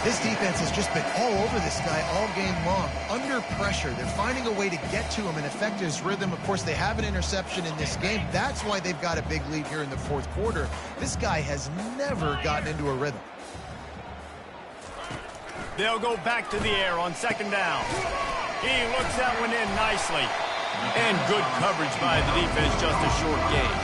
[SPEAKER 2] This defense has just been all over this guy all game long. Under pressure, they're finding a way to get to him and affect his rhythm. Of course, they have an interception in this game. That's why they've got a big lead here in the 4th quarter. This guy has never gotten into a rhythm.
[SPEAKER 1] They'll go back to the air on second down. He looks that one in nicely. And good coverage by the defense, just a short game.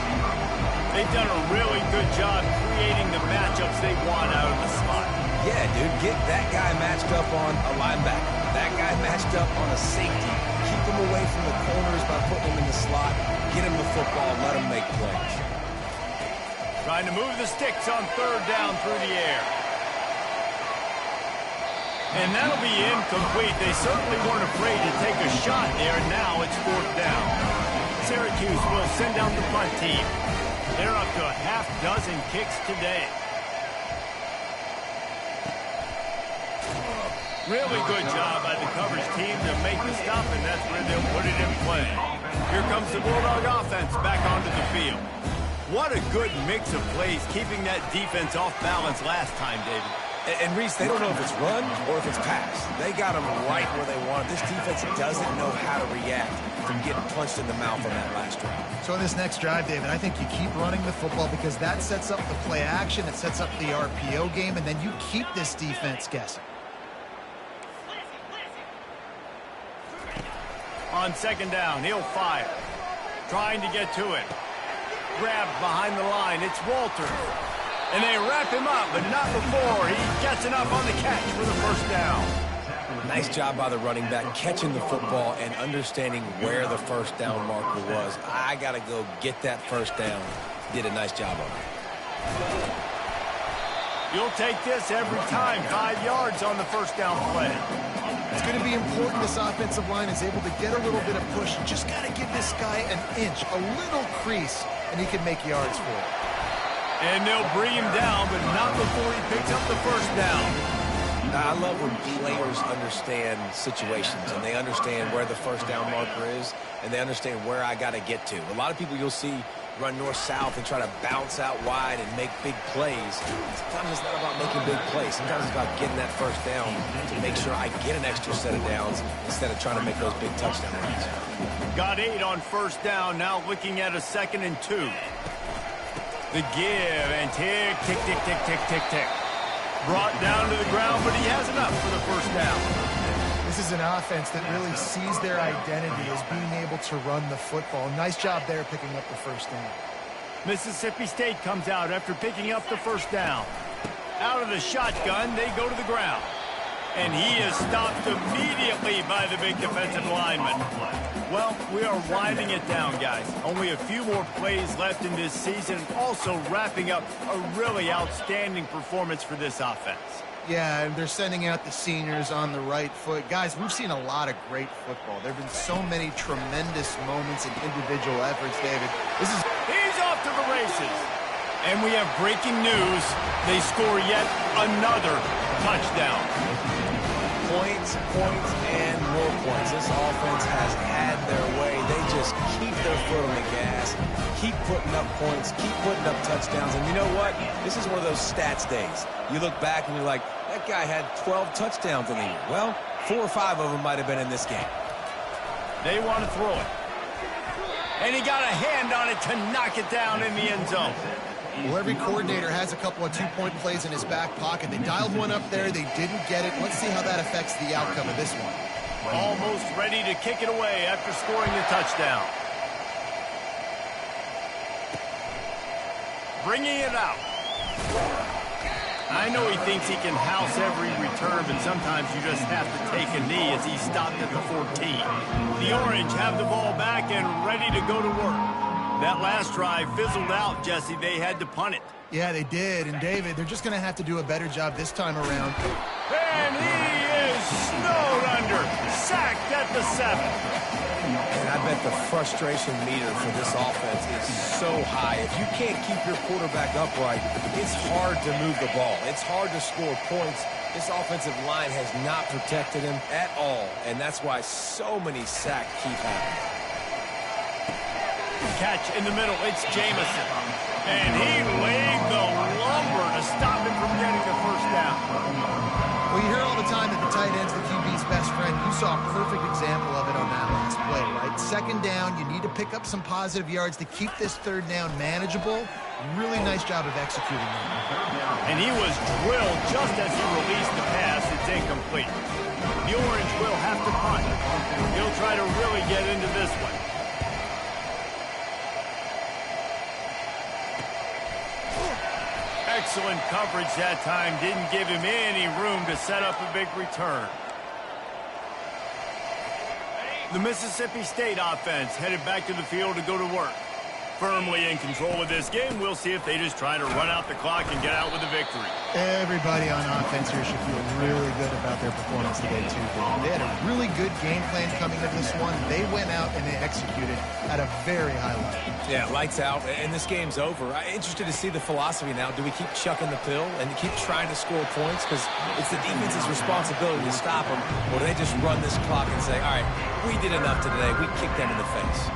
[SPEAKER 1] They've done a really good job creating the matchups they want out of the slot.
[SPEAKER 3] Yeah, dude, get that guy matched up on a linebacker. That guy matched up on a safety. Keep them away from the corners by putting them in the slot. Get him the football, let him make plays.
[SPEAKER 1] Trying to move the sticks on third down through the air. And that'll be incomplete. They certainly weren't afraid to take a shot there. Now it's 4th down. Syracuse will send out the punt team. They're up to a half dozen kicks today. Really good job by the coverage team to make the stop, and that's where they'll put it in play. Here comes the Bulldog offense back onto the field. What a good mix of plays, keeping that defense off balance last time, David.
[SPEAKER 3] And Reese, they don't know if it's run or if it's pass. They got them right where they want it. This defense doesn't know how to react from getting punched in the mouth on that last drive.
[SPEAKER 2] So in this next drive, David, I think you keep running the football because that sets up the play action, it sets up the RPO game, and then you keep this defense guessing.
[SPEAKER 1] On second down, he'll fire. Trying to get to it. Grabbed behind the line. It's Walter. And they wrap him up, but not before he gets enough on the catch for the first down.
[SPEAKER 3] Nice job by the running back, catching the football and understanding where the first down marker was. I got to go get that first down. Did a nice job on it.
[SPEAKER 1] You'll take this every time. 5 yards on the first down play.
[SPEAKER 2] It's going to be important this offensive line is able to get a little bit of push. Just got to give this guy an inch, a little crease, and he can make yards for it.
[SPEAKER 1] And they'll bring him down, but not before he picks up the first down.
[SPEAKER 3] I love when players understand situations and they understand where the first down marker is and they understand where I got to get to. A lot of people you'll see run north-south and try to bounce out wide and make big plays. Sometimes it's not about making big plays. Sometimes it's about getting that first down to make sure I get an extra set of downs instead of trying to make those big touchdown runs.
[SPEAKER 1] Got 8 on first down, now looking at a 2nd and 2. The give and tick, tick, tick, tick, tick, tick, tick. Brought down to the ground, but he has enough for the first down.
[SPEAKER 2] This is an offense that really sees their identity as being able to run the football. Nice job there picking up the first down.
[SPEAKER 1] Mississippi State comes out after picking up the first down. Out of the shotgun, they go to the ground. And he is stopped immediately by the big defensive lineman. Well, we are winding it down, guys. Only a few more plays left in this season. Also wrapping up a really outstanding performance for this offense.
[SPEAKER 2] Yeah, and they're sending out the seniors on the right foot. Guys, we've seen a lot of great football. There have been so many tremendous moments and individual efforts, David.
[SPEAKER 1] He's off to the races. And we have breaking news. They score yet another touchdown.
[SPEAKER 3] Points, and more points. This offense has had their way. They just keep their foot on the gas, keep putting up points, keep putting up touchdowns. And you know what? This is one of those stats days. You look back and you're like, that guy had 12 touchdowns in the year. Well, 4 or 5 of them might have been in this game.
[SPEAKER 1] They want to throw it. And he got a hand on it to knock it down in the end zone.
[SPEAKER 2] Well, every coordinator has a couple of two-point plays in his back pocket. They dialed one up there. They didn't get it. Let's see how that affects the outcome of this one.
[SPEAKER 1] Almost ready to kick it away after scoring the touchdown. Bringing it out. I know he thinks he can house every return, but sometimes you just have to take a knee as he stopped at the 14. The Orange have the ball back and ready to go to work. That last drive fizzled out, Jesse. They had to punt it.
[SPEAKER 2] Yeah, they did. And, David, they're just going to have to do a better job this time around.
[SPEAKER 1] And he is snowed under. Sacked at the 7.
[SPEAKER 3] And I bet the frustration meter for this offense is so high. If you can't keep your quarterback upright, it's hard to move the ball. It's hard to score points. This offensive line has not protected him at all, and that's why so many sacks keep happening.
[SPEAKER 1] Catch in the middle, it's Jamison. And he laid the lumber to stop him from getting the first down.
[SPEAKER 2] Well, you hear all the time that the tight end's the QB's best friend. You saw a perfect example of it on that last play, right? Second down, you need to pick up some positive yards to keep this third down manageable. Really nice job of executing that.
[SPEAKER 1] And he was drilled just as he released the pass. It's incomplete. The Orange will have to punt. He'll try to really get into this one. Excellent coverage that time. Didn't give him any room to set up a big return. The Mississippi State offense headed back to the field to go to work. Firmly in control of this game. We'll see if they just try to run out the clock and get out with a victory.
[SPEAKER 2] Everybody on offense here should feel really good about their performance today, too. They had a really good game plan coming into this one. They went out and they executed at a very high level.
[SPEAKER 3] Yeah, lights out, and this game's over. I'm interested to see the philosophy now. Do we keep chucking the pill and keep trying to score points? Because it's the defense's responsibility to stop them. Or do they just run this clock and say, all right, we did enough today. We kicked them in the face.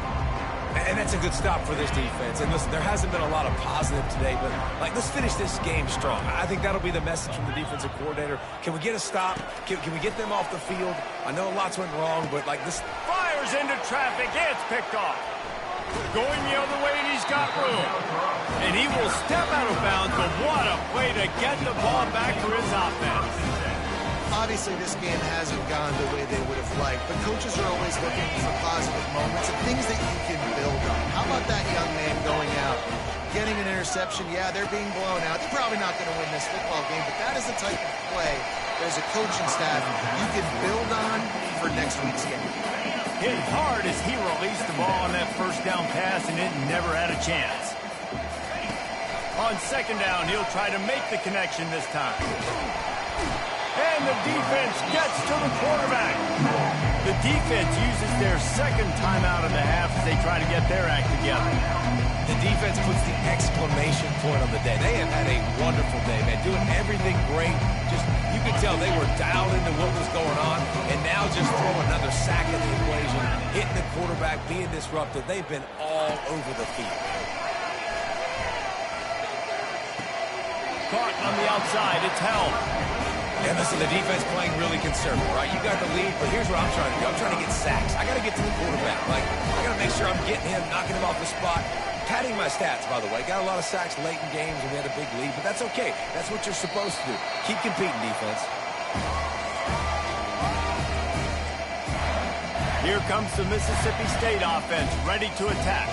[SPEAKER 3] And that's a good stop for this defense. And listen, there hasn't been a lot of positive today, but let's finish this game strong. I think that'll be the message from the defensive coordinator. Can we get a stop? Can we get them off the field? I know lots went wrong, but this
[SPEAKER 1] fires into traffic. It's picked off. Going the other way, and he's got room. And he will step out of bounds, but what a play to get the ball back for his offense.
[SPEAKER 2] Obviously, this game hasn't gone the way they would have liked, but coaches are always looking for positive moments and things that you can build on. How about that young man going out, getting an interception? Yeah, they're being blown out. They're probably not going to win this football game, but that is the type of play that as a coaching staff you can build on for next week's game.
[SPEAKER 1] Hit hard as he released the ball on that first down pass, and it never had a chance. On second down, he'll try to make the connection this time. And the defense gets to the quarterback. The defense uses their second timeout of the half as they try to get their act together.
[SPEAKER 3] The defense puts the exclamation point on the day. They have had a wonderful day, man. Doing everything great. Just, you could tell they were dialed into what was going on. And now just throw another sack in the equation. Hitting the quarterback, being disruptive. They've been all over the field.
[SPEAKER 1] Caught on the outside. It's held.
[SPEAKER 3] And listen, the defense playing really conservative, right? You got the lead, but here's what I'm trying to do. I'm trying to get sacks. I got to get to the quarterback. I got to make sure I'm getting him, knocking him off the spot. padding my stats, by the way. Got a lot of sacks late in games and we had a big lead, but that's okay. That's what you're supposed to do. Keep competing, defense.
[SPEAKER 1] Here comes the Mississippi State offense, ready to attack.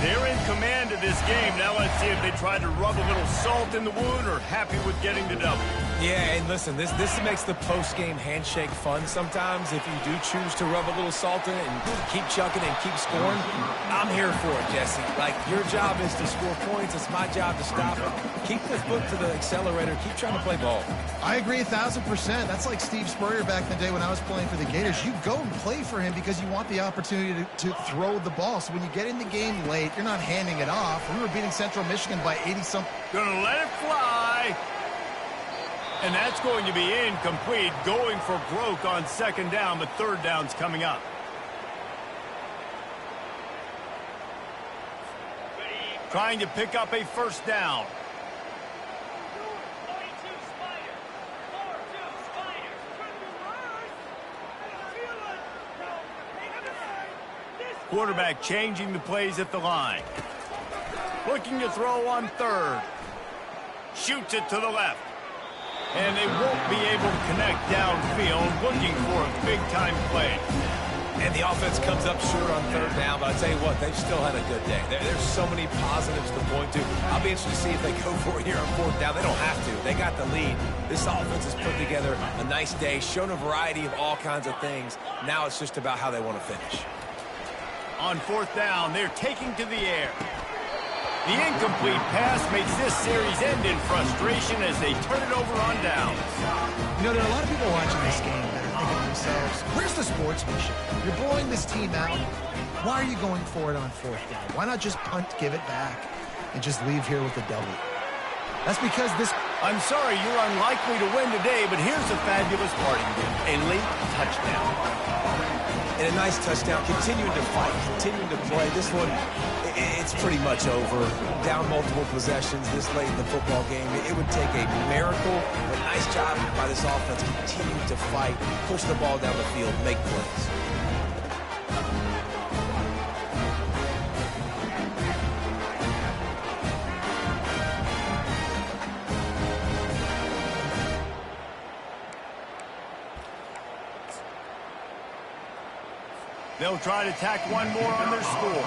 [SPEAKER 1] They're in command of this game. Now let's see if they try to rub a little salt in the wound or happy with getting the double.
[SPEAKER 3] Yeah, and listen, this makes the post-game handshake fun sometimes. If you do choose to rub a little salt in it and keep chucking and keep scoring, I'm here for it, Jesse. Like, your job is to score points. It's my job to stop it. Keep the foot to the accelerator. Keep trying to play ball.
[SPEAKER 2] I agree 1,000%. That's like Steve Spurrier back in the day when I was playing for the Gators. You go and play for him because you want the opportunity to throw the ball. So when you get in the game late, you're not handing it off. We were beating Central Michigan by 80-something.
[SPEAKER 1] Gonna let it fly. And that's going to be incomplete. Going for broke on second down, but third down's coming up. Trying to pick up a first down. Quarterback changing the plays at the line. Looking to throw on third. Shoots it to the left. And they won't be able to connect downfield, looking for a big-time play.
[SPEAKER 3] And the offense comes up short on third down, but I tell you what, they've still had a good day. There's so many positives to point to. I'll be interested to see if they go for it here on fourth down. They don't have to. They got the lead. This offense has put together a nice day, shown a variety of all kinds of things. Now it's just about how they want to finish.
[SPEAKER 1] On fourth down, they're taking to the air. The incomplete pass makes this series end in frustration as they turn it over on downs.
[SPEAKER 2] You know, there are a lot of people watching this game that are thinking to themselves, where's the sportsmanship? You're blowing this team out. Why are you going for it on fourth down? Why not just punt, give it back, and just leave here with a W? That's because this...
[SPEAKER 1] I'm sorry, you're unlikely to win today, but here's a fabulous parting gift. A late touchdown.
[SPEAKER 3] And a nice touchdown, continuing to fight, continuing to play. This one, it's pretty much over. Down multiple possessions this late in the football game. It would take a miracle, but nice job by this offense continuing to fight, push the ball down the field, make plays.
[SPEAKER 1] They'll try to tack one more on their score.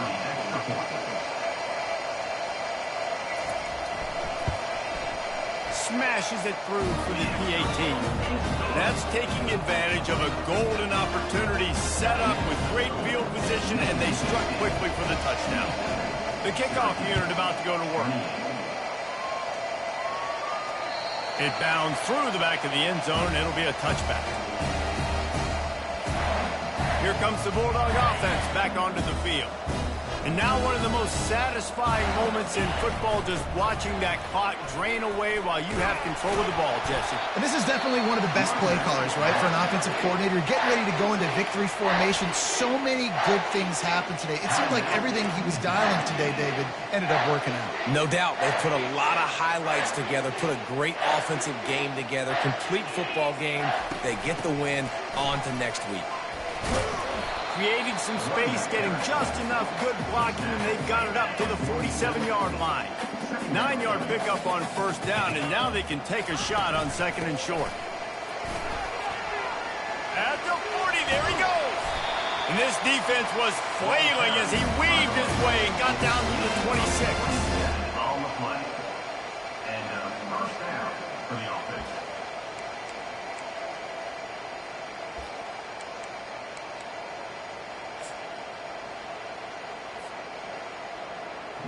[SPEAKER 1] Smashes it through for the PAT. That's taking advantage of a golden opportunity set up with great field position, and they struck quickly for the touchdown. The kickoff unit about to go to work. It bounds through the back of the end zone, and it'll be a touchback. Here comes the Bulldog offense back onto the field. And now one of the most satisfying moments in football, just watching that clock drain away while you have control of the ball, Jesse.
[SPEAKER 2] And this is definitely one of the best play callers, right, for an offensive coordinator. Getting ready to go into victory formation. So many good things happened today. It seemed like everything he was dialing today, David, ended up working out.
[SPEAKER 3] No doubt. They put a lot of highlights together, put a great offensive game together, complete football game. They get the win. On to next week.
[SPEAKER 1] Creating some space, getting just enough good blocking, and they've got it up to the 47-yard line. 9-yard pickup on first down, and now they can take a shot on second and short. At the 40, there he goes. And this defense was flailing as he weaved his way and got down to the 26.
[SPEAKER 5] On the play. And first down for the offense.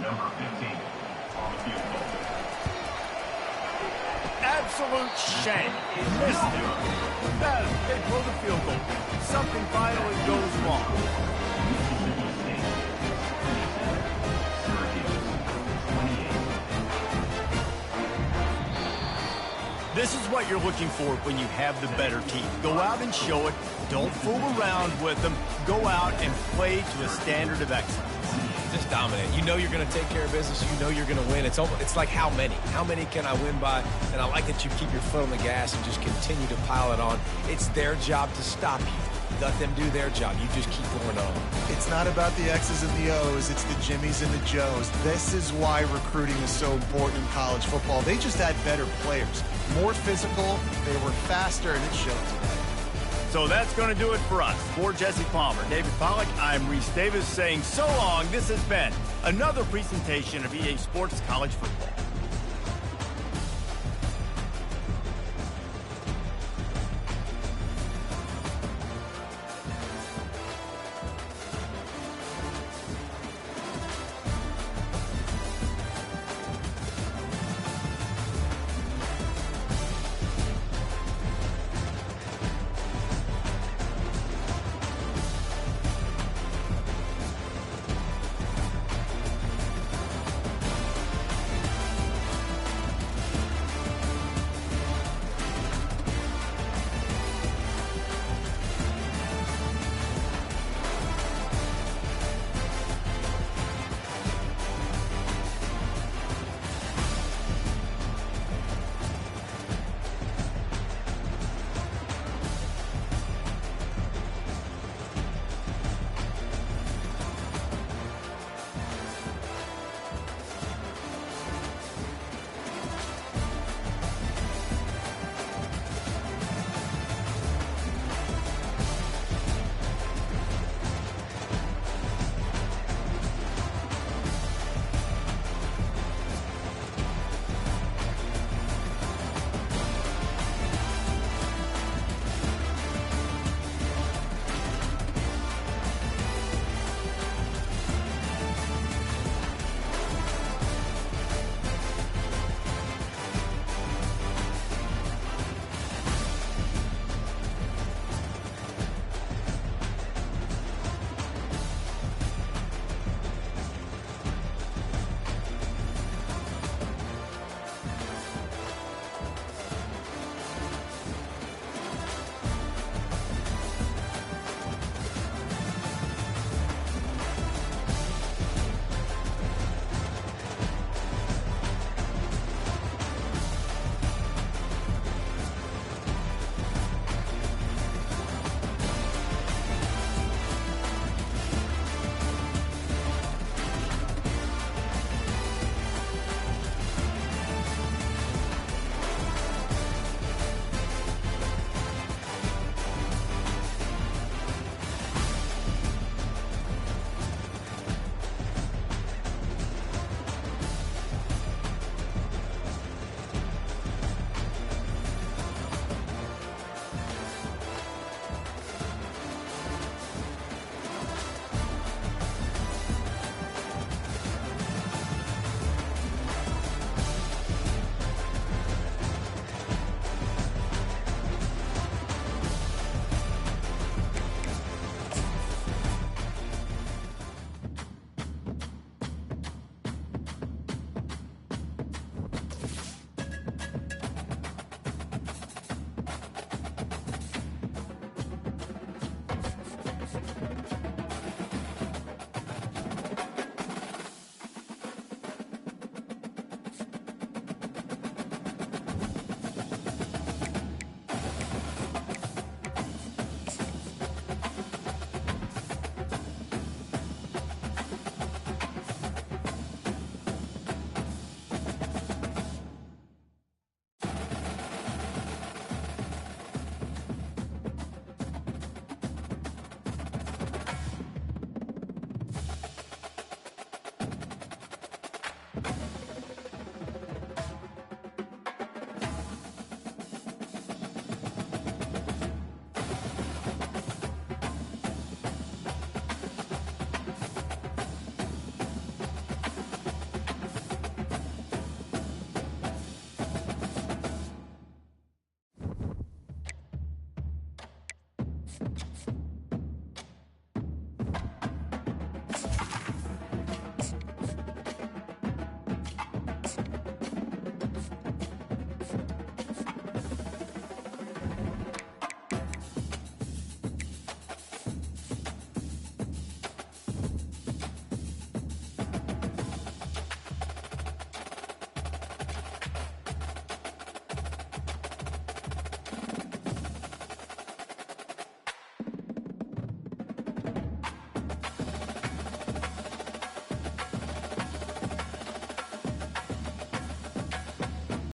[SPEAKER 5] Number 15 on the field goal.
[SPEAKER 1] Absolute shame. Missed it. Bad. They blow the field goal. Something finally goes wrong.
[SPEAKER 5] Syracuse, 28.
[SPEAKER 1] This is what you're looking for when you have the better team. Go out and show it. Don't fool around with them. Go out and play to a standard of excellence.
[SPEAKER 3] Just dominate. You know you're going to take care of business. You know you're going to win. It's like how many? How many can I win by? And I like that you keep your foot on the gas and just continue to pile it on. It's their job to stop you. Let them do their job. You just keep going on.
[SPEAKER 2] It's not about the X's and the O's. It's the Jimmies and the Joes. This is why recruiting is so important in college football. They just had better players, more physical, they were faster, and it showed today.
[SPEAKER 1] So that's going to do it for us. For Jesse Palmer, David Pollack, I'm Reese Davis saying so long. This has been another presentation of EA Sports College Football.